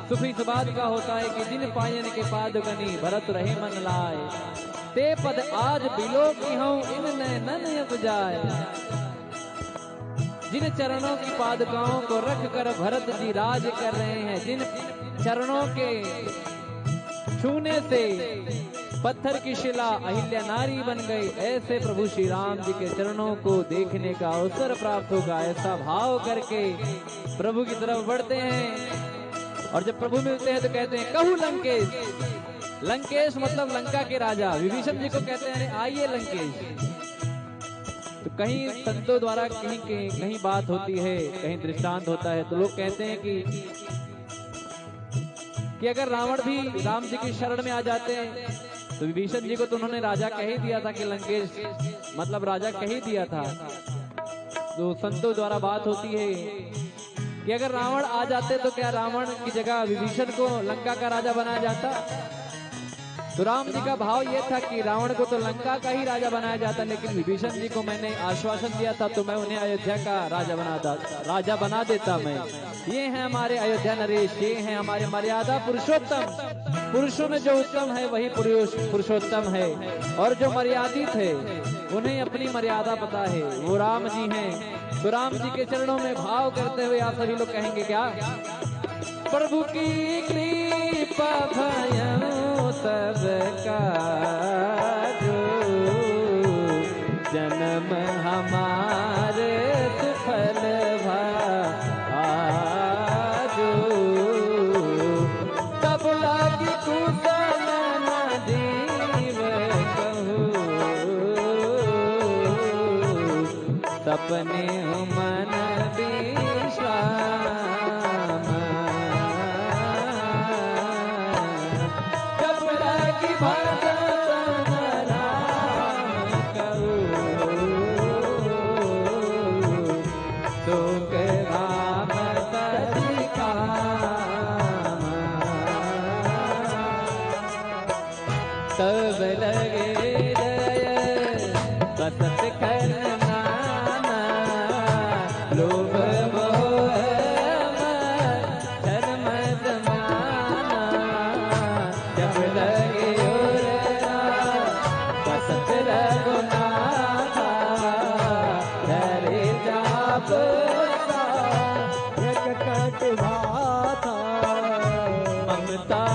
सुख इस बात का होता है कि जिन पायन के पादुकनी भरत रहे मन लाए, ते पद आज बिलो की हूं इन नैनन उपजाए। जिन चरणों की पादुकाओं को रख कर भरत जी राज कर रहे हैं, जिन चरणों के छूने से पत्थर की शिला अहिल्या नारी बन गई, ऐसे प्रभु श्री राम जी के चरणों को देखने का अवसर प्राप्त होगा। ऐसा भाव करके प्रभु की तरफ बढ़ते हैं, और जब प्रभु मिलते हैं तो कहते हैं कहू लंकेश। लंकेश मतलब लंका के राजा। विभीषण जी को कहते हैं आइए लंकेश। तो कहीं संतों द्वारा कहीं बात होती है, कहीं दृष्टांत होता है, तो लोग कहते हैं कि अगर रावण भी राम जी की शरण में आ जाते हैं, तो विभीषण जी को तो उन्होंने राजा कह ही दिया था कि लंकेश मतलब राजा कह ही दिया था। तो संतों द्वारा बात होती है कि अगर रावण आ जाते तो क्या रावण की जगह विभीषण को लंका का राजा बनाया जाता? तो राम जी का भाव ये था कि रावण को तो लंका का ही राजा बनाया जाता, लेकिन विभीषण जी को मैंने आश्वासन दिया था तो मैं उन्हें अयोध्या का राजा बना देता मैं। ये हैं हमारे अयोध्या नरेश, ये हैं हमारे मर्यादा पुरुषोत्तम। पुरुषों में जो उत्तम है वही पुरुषोत्तम है, और जो मर्यादित है उन्हें अपनी मर्यादा पता है, वो राम जी हैं। तो राम जी के चरणों में भाव करते हुए आप सभी लोग कहेंगे क्या? प्रभु की कृपा भयो सबका जो, जन्म हमारे सुफल भाजो। तब लागी कुशल न जीव कहूँ, सपने मन विश्राम। जब लागी भगत राम कहूँ, सुख राम तति काम। तब लगे दय बसत करना, लोभ मोह मत्सर मद माना। जब लगे उरना बसत रघुनाथा, धरे जाप एक कटवा था ममता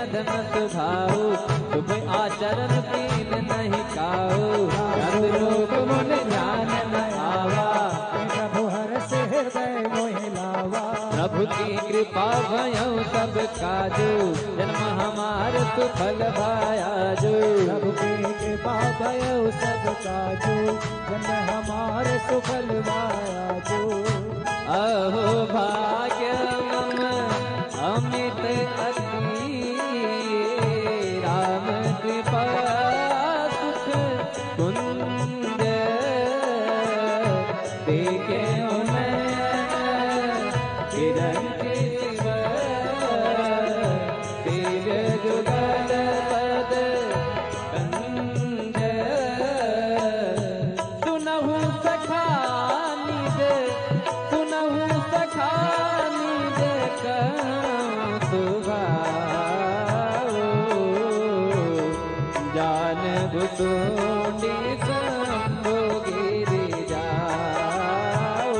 अधम सुभाऊ शुभ आचरण कीन नहीं काऊ जत लोक मुन ध्यान न आवा प्रभु हर से हृदय मोहि लावा प्रभु की कृपा भयउ सब काजू जन्म हमार सुफल भायाजू प्रभु की कृपा भयउ सब काजू जन्म हमार सुफल भायाजू अहो भाग्य मम अमित अति राम कृपा सुख कुंज देखे किरण शिव तेज जुगल पद कंज सुनहु सखा निज सुनहु सखा निज सुभाओ जान भुसुंडी शंभु गिरि जाओ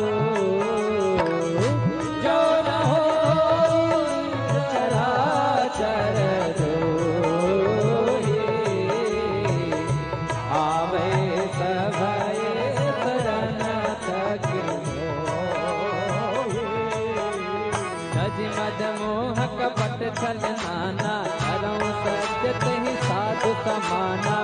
जो न हो चराचर जोहि आवे सभय शरण तक मद मोह कपट छल नाना करऊं सत्य तहि साधु समाना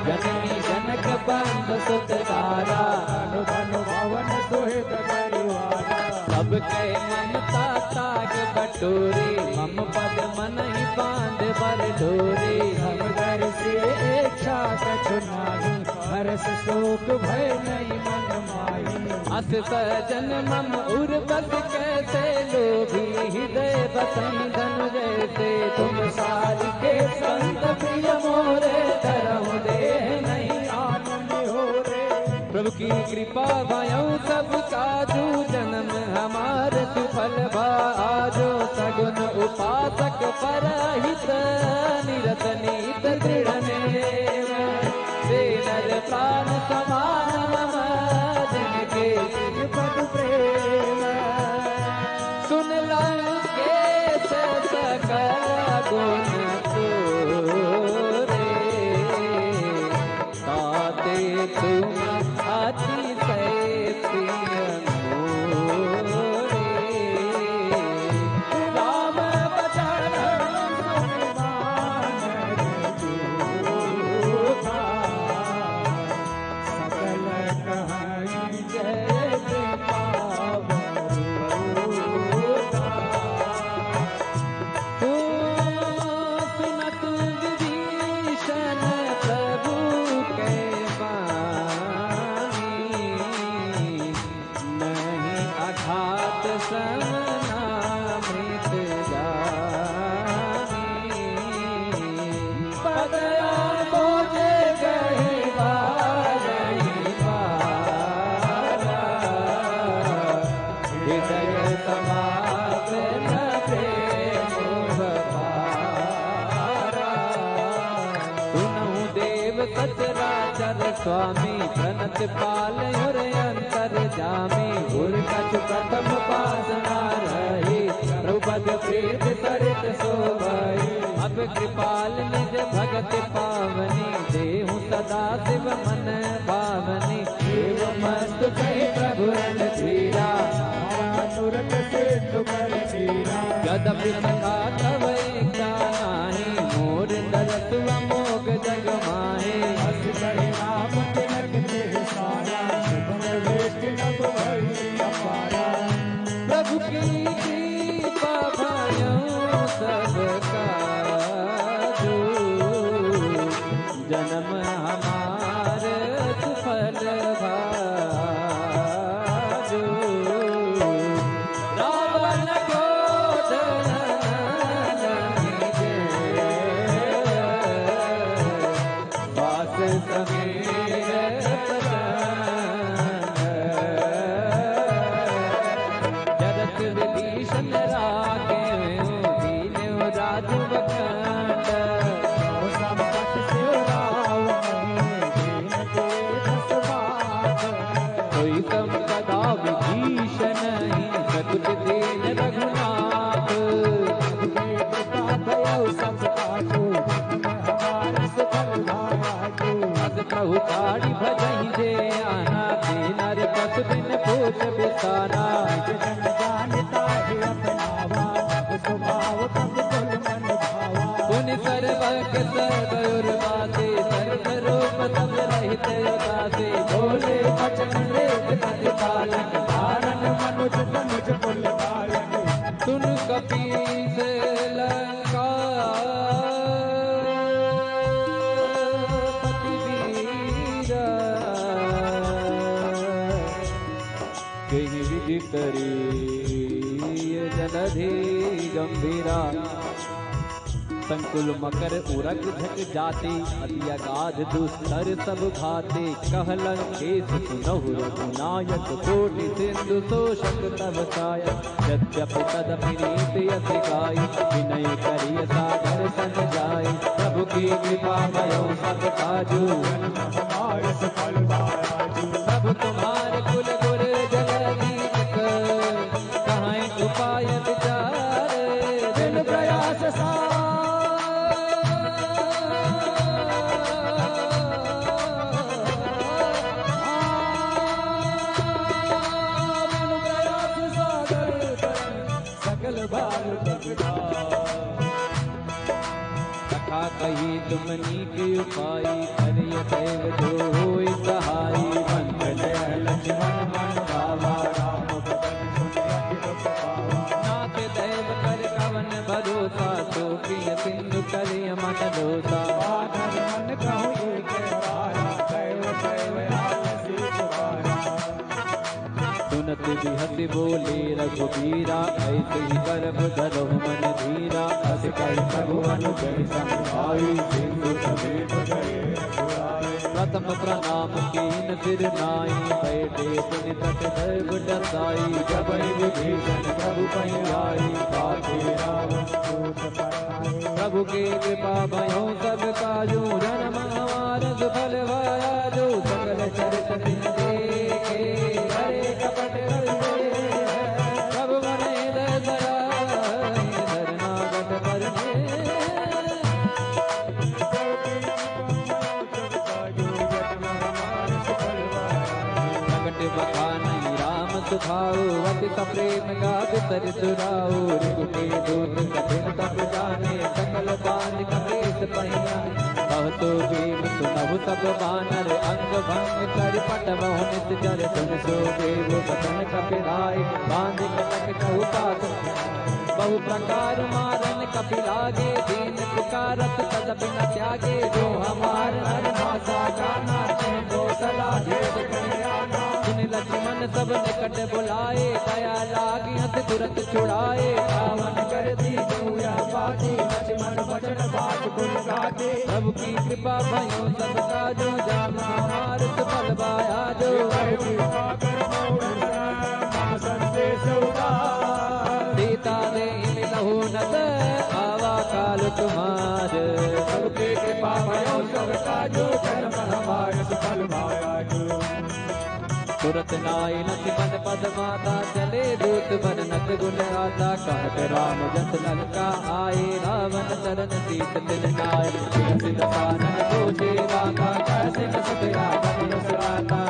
जननी जनक बंध सुत तारा धनु धनु भवन सुहित परिवारा सबके ममता ताग बटोरी मम पद मन ही बांध बर डोरी हम घर से इच्छा कछु नाही हर्ष शोक भय नहीं मन माही अस सजन मम उर बस कैसे लोभी हृदय बसई धनु जैसे तुम सारी के संत प्रिय मोरे धरहु देह नहीं आनंद हो रे प्रभु की कृपा भयउ सब काजू जन्म हमार सुफल भाजो सगुन उपासक परहित निरत नीत दृढ़ नेम से नर प्राण समान मम जिनके पद प्रेम सुन लो के सकल गुण तोरे ताते तुम अतिशय प्रिय मोरे राम बचन सकल कहानी जय सुनत विभीषण प्रभु के बानी नहीं अघात समनामृत जानी पदया बोझे गही हृदय समापन प्रेम बपारा सुनहु देव सचराचर स्वामी प्रणत पाल और अंतर जामी उर कछु प्रथम पासना रही प्रभुपद प्रीत सरित शोभई अब कृपाल निज भगत पावनी देहु सदा शिव मन भावनी देव मस्त कही प्रभु रन धीरा तुरंत से तुकर चीरा गदपि सखा तव एकता नाही मोर दरस अमोघ जग माहे हस बड़े नाम तिलक ते सारा शुभम वेष्ट नभ भई अपारा प्रभु की कृपा भयउ सब काजू जन्म हमार सुफल भाजू रावण क्रोध वास समीर जरत विभीषण रागे दीन राजु बखंड संपत से रावण बक सगुर बाते सर्वरूप तब रहित उदासे बोले बचन वेद प्रतिपालक धारण मनुज तनुज कुल धारण सुन कपीस लंका पतिवीरा कहीं विधि करी जलधि गंभीरा संकुल मकर उरग झक जाते अति अगाध दुस्तर सब भाते कहलन केस सुनहु रघुनायक कोटि सिंधु शोषक तब सायक यद्यपि तदपि नीति अति गाई विनय करिय सागर सन जाय प्रभु की कृपा भयो सब काजू हमारे सफल बाजू प्रभु तुम्हारे कुल गुर जलधि कहाँ उपाय विचार बिन प्रयास सा कथा कही तुम नीक उपाय हरिय दैव जो होई सहाय मन लक्ष्मण मन भावा राम बदन सुने अति पावा नाथ दैव कर कवन भरोसा तो प्रिय सिंधु करिय मन दोसा आधर मन कहूँ ये केवारा दैव दैव आलसी पुकारा सुनत बिहति बोले रघुबीरा ऐसे ही गर्भ धरो मन धीरा अस कई भगवान जय संभाई सिंधु समेत गए बुलाए प्रथम प्रणाम कीन सिर नाई बैठे पुनि तट दैव डसाई जब विभीषण प्रभु पै आई पाथे रावण दूत पराए प्रभु के कृपा भयो सब काजू जन्म हमार सुफल भाया जो सकल चरित दिन देखे हरे कपट कर दे प्रभु मने दया धरनागत करने प्रगट बखानी राम सुखाओ अति प्रेम का बितर सुराओ रिपु के दूत कठिन तप जाने सकल बांध कलेश पहिया कहतो भीम सुनहु सब बानर अंग भंग कर पटवहु नित जर सुन सो देव बचन कपिलाय बांध कटक कहु पात बहु प्रकार मारन कपिलागे दीन पुकारत तदपि न त्यागे जो हमार नर भाषा जाना तो सला भेद कल्याणा सुन लक्ष्मण सब निकट बुलाए दया लागी हथ तुरंत छुड़ाए रावण कर दी दूया पाती लक्ष्मण बचन बात गुण गाते प्रभु की कृपा भयो सब काजो जान हमार सुफल बाया जो संदेश सीता दे मिलहु नत आवा काल तुम्हार सबके कृपा भयो सब काजो जन्म हमारे सफल भाया तुरत नाई लक्ष्मण पद माता चले दूत बन नक गुण आता कहत राम जस लंका आए रावण चरण सीत तिन नाय सिर पानन पूछे रामा कैसे सुख रावण सुराता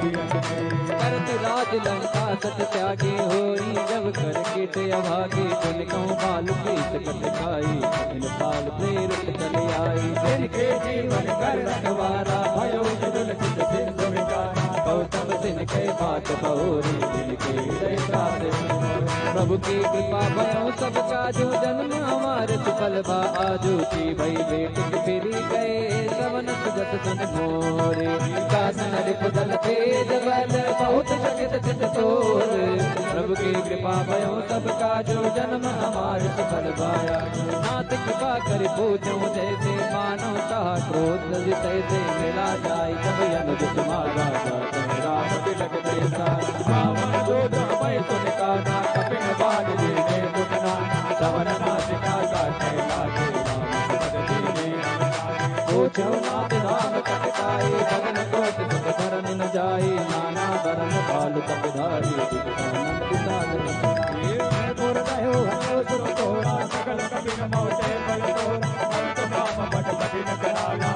करत राज लंका सत त्यागे होई जब कर कीट अभागे पुन कहूँ बाल पीत कट खाई इन बाल प्रेरित चले आई जिनके जीवन कर रखवारा भयो जुल चित सिंधु विकारा गौतम सिंह के बात बहुरी जिनके हृदय प्रात प्रभु की कृपा भयो सब काजू जन्म हमारे सुफल बा आजू की भई बेट फिरी गए श्रवण सुगत सन मोरे कासन रिपुदल तेज बल बहुत शकित चित तोर प्रभु की कृपा भयो सब काजू जन्म हमारे सुफल बाया नाथ कृपा कर पूछो जैसे मानो कहा क्रोध तैसे मिला जाय जब अनुज तुम्हारा राम तिलक देसा रावण दूत मैं सुन काना कपिन बाण दीने मुकना सवन नासिका काटे लागे राम पद दीने पूछो नाथ राम कटकाई भगन कोट सुख धरन न जाई नाना धर्म भाल तपधारी दिखानंद सागर पुर रहो हरो सुर तोरा सकल कपिन मोटे बल तोरा अंत नाम बट कठिन कराना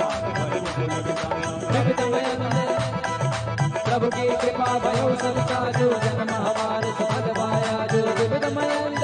नाम बल सुन विसारा प्रभु की कृपा भयो सब काजो जन्म हमारे सुखद भाया जो विविध मयंद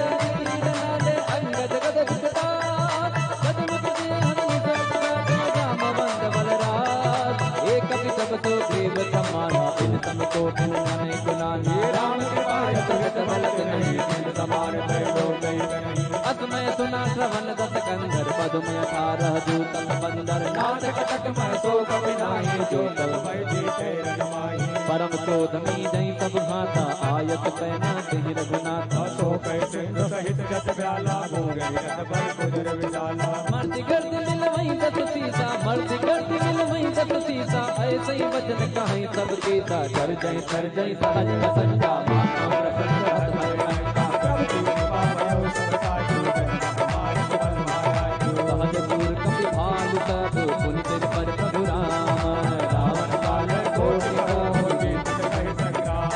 असमय सुना श्रवण दस कंधर पदमय 18 दूतम बंदर नाथ कटक मैं सो कवि नाही जो तल मैं जीते रजमाई परम क्रोधमी जई सब भाता आयत पैना तेहि रघुनाथ सो कै सिंधु सहित जत ब्याला मोरे रत पर कुदर विशाला मर्ति गर्द मिल वही दस सीता मर्ति गर्द मिल वही दस सीता ऐसे ही वचन कहीं सब गीता कर जय सहज संगा मानो प्रसन्न रत भय लंका प्रभु की कृपा भयो सब काजू जन हमारे बल माया सहज दूर कपि भालु सब पुनि सिर पर प्रभु रावण काल कोटि होगी कहि संग्राम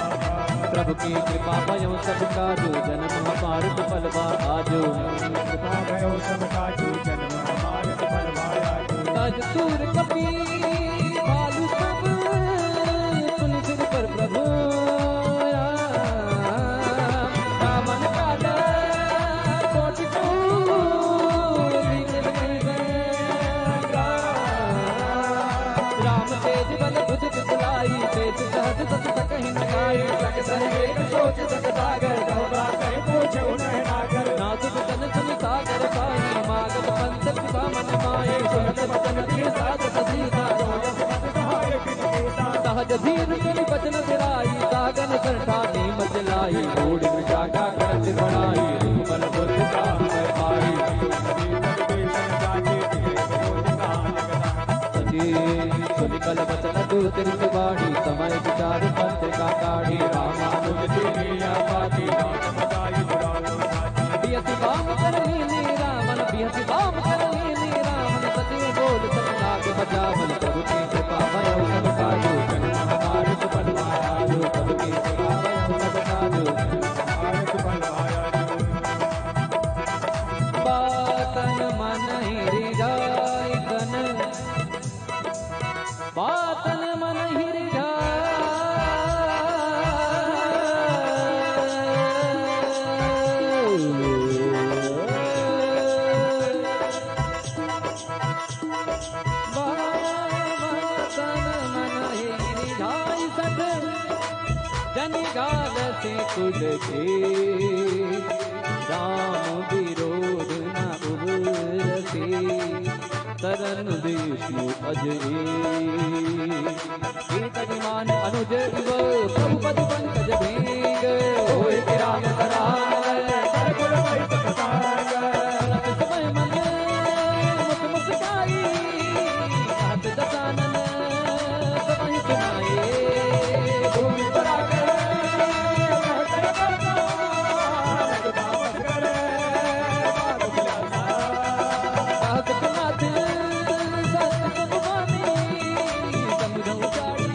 प्रभु की कृपा भयो सब काजू जन्म हमार फलवा आजो कृपा भयो सब काजू जन्म हमारे बल माया सहज दूर कपि भालु सब पुनि सिर पर प्रभु रावण काल कोटि राम तेज बल बुझ बुलाई तेज सहज सत सकहि नगाई सक एक सोच सक सागर गौरा कहि पूछे उन्हें नागर नाजुक तन सुन सागर साई मागत पंथ पिता मन माए सुनत बचन दिए सागत सीता सहाय कृष्ण सहज धीर सुनि बचन सिराई सागन सरठा नीम जलाई बूढ़ विशाखा करत बढ़ाई बल बुद्ध का है पाई सुनि कल बचन दूतिर सुबाणी समय विचार पंथ का काढ़ी रामानुज बियति बाम कर लीनी रावण बियति बाम कर लीनी रावण सचिव बोल सतनाग बचावन प्रभु की कृपा भयो सब काजू जन्म हमारे सुफल माया प्रभु की कृपा भयो सब काजू बातन मन हिरि जाय तन बातन मन हिरि जन गाल से कुल के राम विरोध न उबरसे तरन विष्णु अजय कीर्तनिमान अनुज इव प्रभु पद पंकज भेंग होय राम करार सरकुल वैतक सागर समय मन मुख मुस्काई हाथ दसानन सबहि सुनाए भूमि पराकर कहकर करना रघुदास करे बात बिलासा कहत नाथ सत सुभानी समुझ उजाड़ी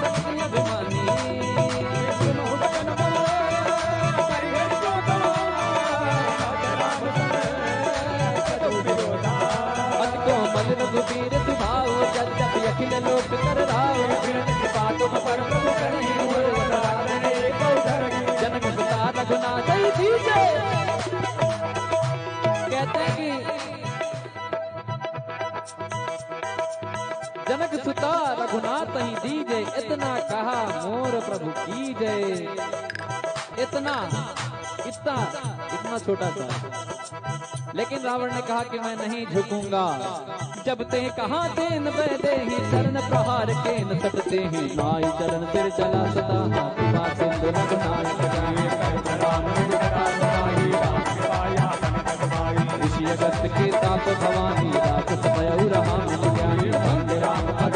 सत्य अभिमानी सुनो बचन बोले हरि जो करो राम करे सदु विरोधा अत को मल रघुबीर सुभाओ जब जब अखिल लोक कर राव कृपा तुम पर प्रभु करी हुए वदराने को धरगी जनक सुता रघुनाथ ही दीजे कहते हैं कि जनक सुता रघुनाथ ही दीजे इतना कहा मोर प्रभु की जय इतना इतना इतना छोटा सा लेकिन रावण ने कहा कि मैं नहीं झुकूंगा जब ते कहा तेन बैदे ही चरण प्रहार के न सटते ही नाई चरण सिर चला सता हाथ पा सिंधु रघुनाथ ऋषि अगस्त के ताप भवानी राक्षस भयउ राम ज्ञानी वंदे राम पद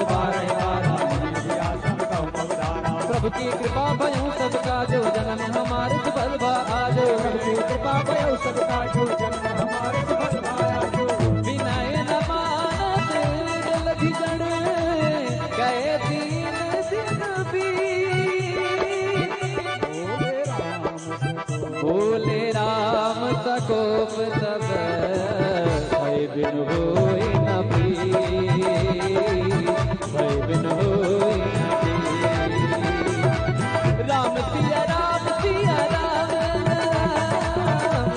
प्रभु की कृपा भयो सब काजो जन्म हमारे सुफल भा आजो प्रभु की कृपा भयो सब काजो जन्म हमारे सुफल भा आजो विनय न मानत जलधि जड़ गए तीन सिंह भी बोले राम सकोप सब भय बिन होय न भय बिन होय राम सिया राम सिया राम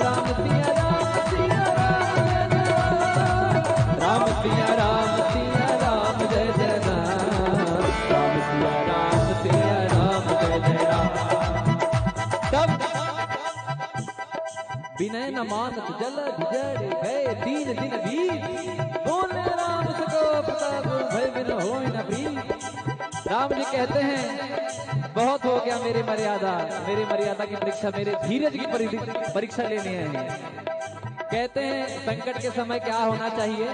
राम सिया राम सिया राम राम सिया राम जय जय राम सिया राम जय जय राम तब विनय न मानत जल जड़ गए 3 दिन बीत बोले राम सको प्रताप भय बिन होय न प्रीत। राम जी कहते हैं बहुत हो गया मेरी मर्यादा की परीक्षा, मेरे धीरज की परीक्षा लेने आए हैं। कहते हैं संकट के समय क्या होना चाहिए?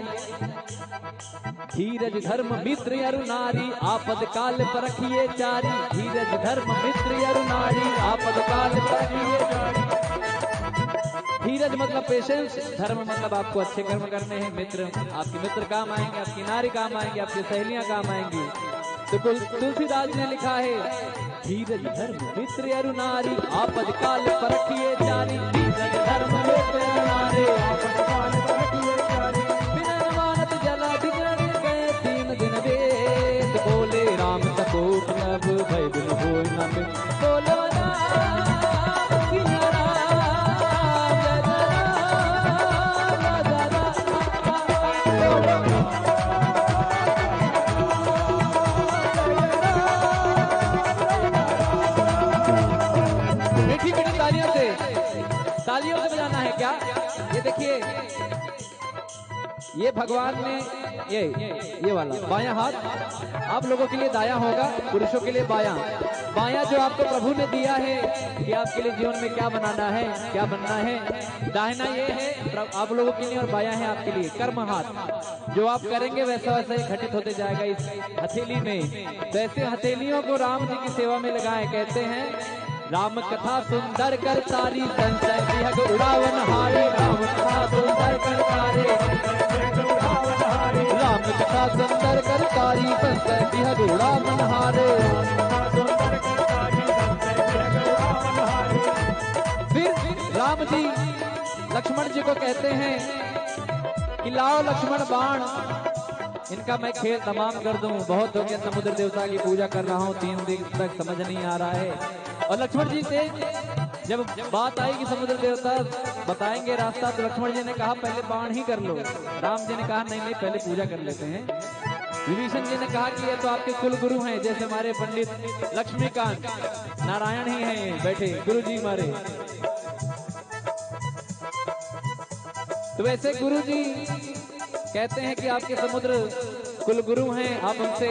धीरज धर्म मित्र अरु नारी आपद काल परखिए चारी। धीरज धर्म मित्र अरु नारी आपद काल परखिए चारी। धीरज मतलब पेशेंस, धर्म मतलब आपको अच्छे कर्म करने हैं। मित्र, आपके मित्र काम आएंगे, आपकी नारी काम आएंगी, आपकी सहेलियां काम आएंगी। तो तुलसीदास ने लिखा है धीरज धर्म मित्र अरु नारी आपद काल परखिए चारी। धीरज धर्म मित्र अरु नारी आपद काल परखिए चारी। बिना मानत जला बिगड़ गए 3 दिन वेद बोले राम सको प्रभ भय बिन होय न प्रीत। बोलो तालियों से बजाना है क्या? ये देखिए, ये भगवान ने ये वाला बायां हाथ आप लोगों के लिए दायां होगा, पुरुषों के लिए बायां। बायां जो आपको प्रभु ने दिया है कि आपके लिए जीवन में क्या बनाना है, क्या बनना है। दाहिना ये है आप लोगों के लिए और बायां है आपके लिए कर्म हाथ। जो आप करेंगे वैसा वैसा ही घटित होते जाएगा इस हथेली में। तो ऐसे हथेलियों को राम जी की सेवा में लगाए। कहते हैं राम कथा सुंदर कर तारी संशय विहग उड़ावन हारे। राम कथा सुंदर कर तारे राम कथा सुंदर कर तारी संशय विहग उड़ावन हारे। फिर राम जी लक्ष्मण जी को कहते हैं कि लाओ लक्ष्मण बाण, इनका मैं खेल तमाम कर दूं। बहुत हो गया, समुद्र देवता की पूजा कर रहा हूँ 3 दिन तक, समझ नहीं आ रहा है। और लक्ष्मण जी से जब बात आई कि समुद्र देवता बताएंगे रास्ता, तो लक्ष्मण जी ने कहा पहले बाण ही कर लो। राम जी ने कहा नहीं नहीं, पहले पूजा कर लेते हैं। विभीषण जी ने कहा कि ये तो आपके कुल गुरु हैं, जैसे हमारे पंडित लक्ष्मीकांत नारायण ही हैं बैठे गुरु जी हमारे। तो वैसे गुरु जी कहते हैं कि आपके समुद्र कुल गुरु हैं, आप उनसे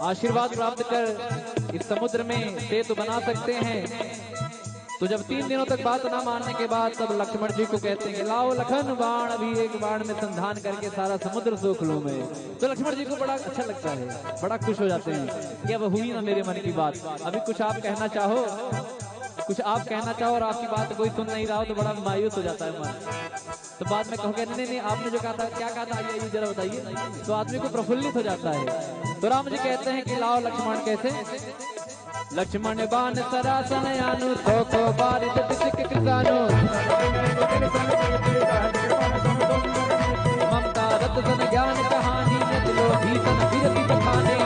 आशीर्वाद प्राप्त कर इस समुद्र में सेतु बना सकते हैं। तो जब 3 दिनों तक बात ना मानने के बाद तब लक्ष्मण जी को कहते हैं कि लाओ लखन बाण, अभी एक बाण में संधान करके सारा समुद्र सोख लूं मैं। तो लक्ष्मण जी को बड़ा अच्छा लगता है, बड़ा खुश हो जाते हैं कि अब हुई ना मेरे मन की बात। अभी कुछ आप कहना चाहो और आपकी बात कोई सुन नहीं रहा हो तो बड़ा मायूस हो जाता है मन। तो बाद में कहोगे नहीं आपने जो कहा था, क्या कहा था, ये जरा बताइए। तो आदमी को प्रफुल्लित हो जाता है। तो राम जी कहते हैं कि लाओ लक्ष्मण, कैसे? लक्ष्मण बाण सरासन यानु तो को बारित तिसिक कृतानु। ममता रत सन ज्ञान कहानी नचलो भीषण विरति बखाने।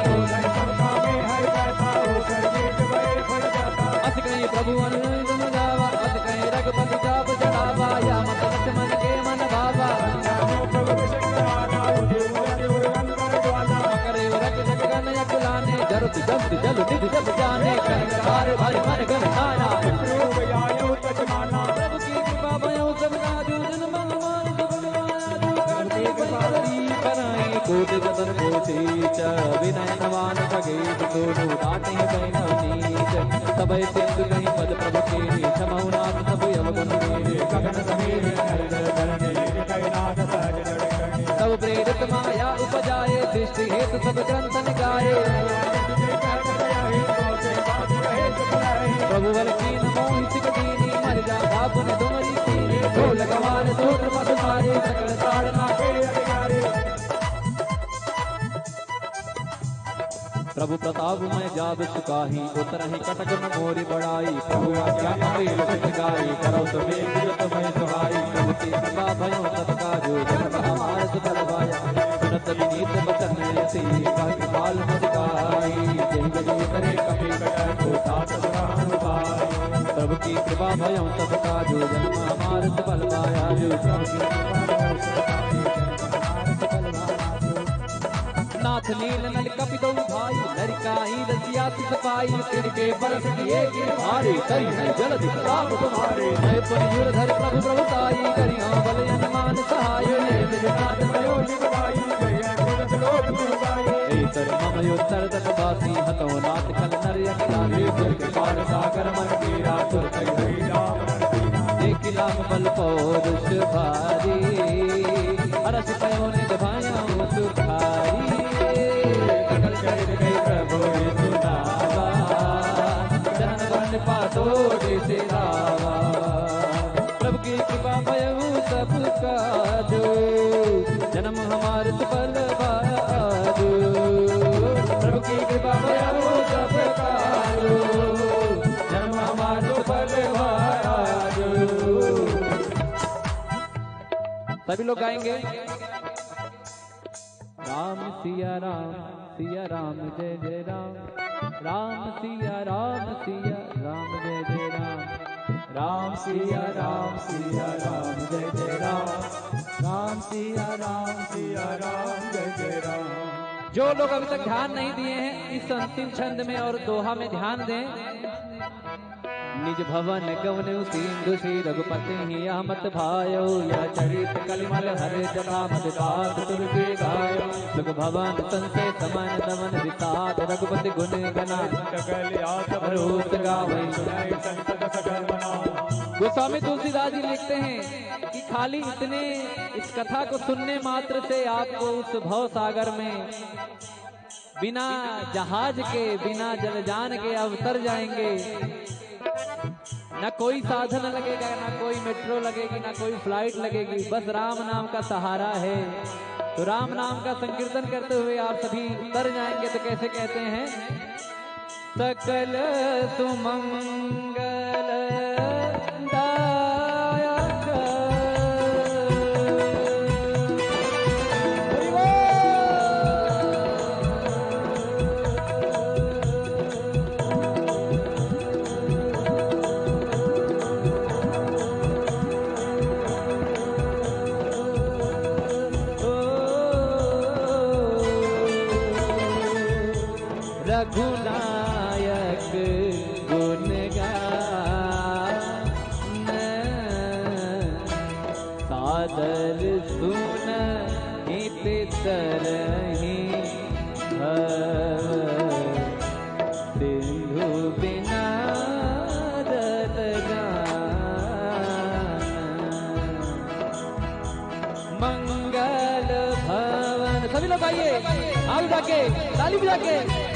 अस कहीं प्रभु अनुगम गावा, अस कहीं रघुपति जाप चढ़ावा, या मत लक्ष्मण के मन भावा। करे रख जगन यकुलाने, जरुत जब जल निधि जब जाने। कर भर भर कर नारा प्रभु की कृपा भयो सब राजू। जन मन मान करते बलि कराए कोटि जतन कोटि च। विनय नवान सगे दोनों डाटे बैनव नीच। सबय सिंधु कहीं पद प्रभु के क्षमऊ नाथ सब अवगुण मेरे। गगन समीर सब प्रेरित माया उपजाए, दृष्टि हेतु सब ग्रंथ निकाये। प्रभु बल कीन मोहित दीनी, मर जा बापुन तुम्हारी सीनी। ढोल गवार सूत्र मत मारे, सकल ताड़ना के अधिकारी। प्रभु प्रताप मैं जाब सुकाही, उतरहि कटक न मोरी बड़ाई। प्रभु आज्ञा अमृत सिद्ध गाई, करो तो मेघ मैं सुहाई। प्रभु की कृपा भयो सत्कारो, जन्म हमार सुफल पाया। सुनत विनीत बचन यति, काहि काल मुस्काई। जय जय करे कपि कटक को तात ग्रहण पाई। प्रभु की कृपा भयो सत्कारो, जन्म हमार सुफल पाया। नाथ नील नल कपि दो भाई, लड़काई रसिया सपाई तिनके बरस किए गिरधारी करी है जलधि प्रताप तुम्हारे जय पर धर प्रभु प्रभुताई करिया बल अनुमान सहाय निजनाथ भयो निभाई जय लोक दुर्गाई तर मम योत्तर तक बासी हतो नाथ खल नर यज्ञाली दुर के पार सागर मन कीरा दुर कई हरि राम एक लाख बल पौरुष भारी अरस पयो निज भाया सुखारी सकल चरित गई प्रभु सुनावा जनन वन पातो से रावा प्रभु की कृपा भयऊ सब काजो जन्म हमारे सफल बाजो प्रभु की कृपा भयऊ सब काजो जन्म हमारे सफल बाजो। सभी लोग गाएंगे राम सिया राम जय जय राम राम सिया राम जय जय राम राम सिया राम जय जय राम राम सिया राम जय जय राम। जो लोग अभी तक ध्यान नहीं दिए हैं इस अंतिम छंद में और दोहा में ध्यान दें। निज भवन गवन सिंधु श्री रघुपति हिया मत भायो या चरित कलिमल हरे जथा मत दात तुर्गे गायो सुख भवन संसे समन दमन विसात रघुपति गुण गना रोत गावे गोस्वामी तुलसीदास जी लिखते हैं कि खाली इतने इस कथा को सुनने मात्र से आपको उस भव सागर में बिना जहाज के बिना जलयान के अवतर जाएंगे। ना कोई साधन लगेगा, ना कोई मेट्रो लगेगी, ना कोई फ्लाइट लगेगी, बस राम नाम का सहारा है। तो राम नाम का संकीर्तन करते हुए आप सभी तर जाएंगे। तो कैसे कहते हैं? सकल सुमंगल रघुनायक गुण गान सादर सुन हित तरहि सिंधु बिना मंगल भवन। सभी लोग आइए, आगे जाके ताली बजा के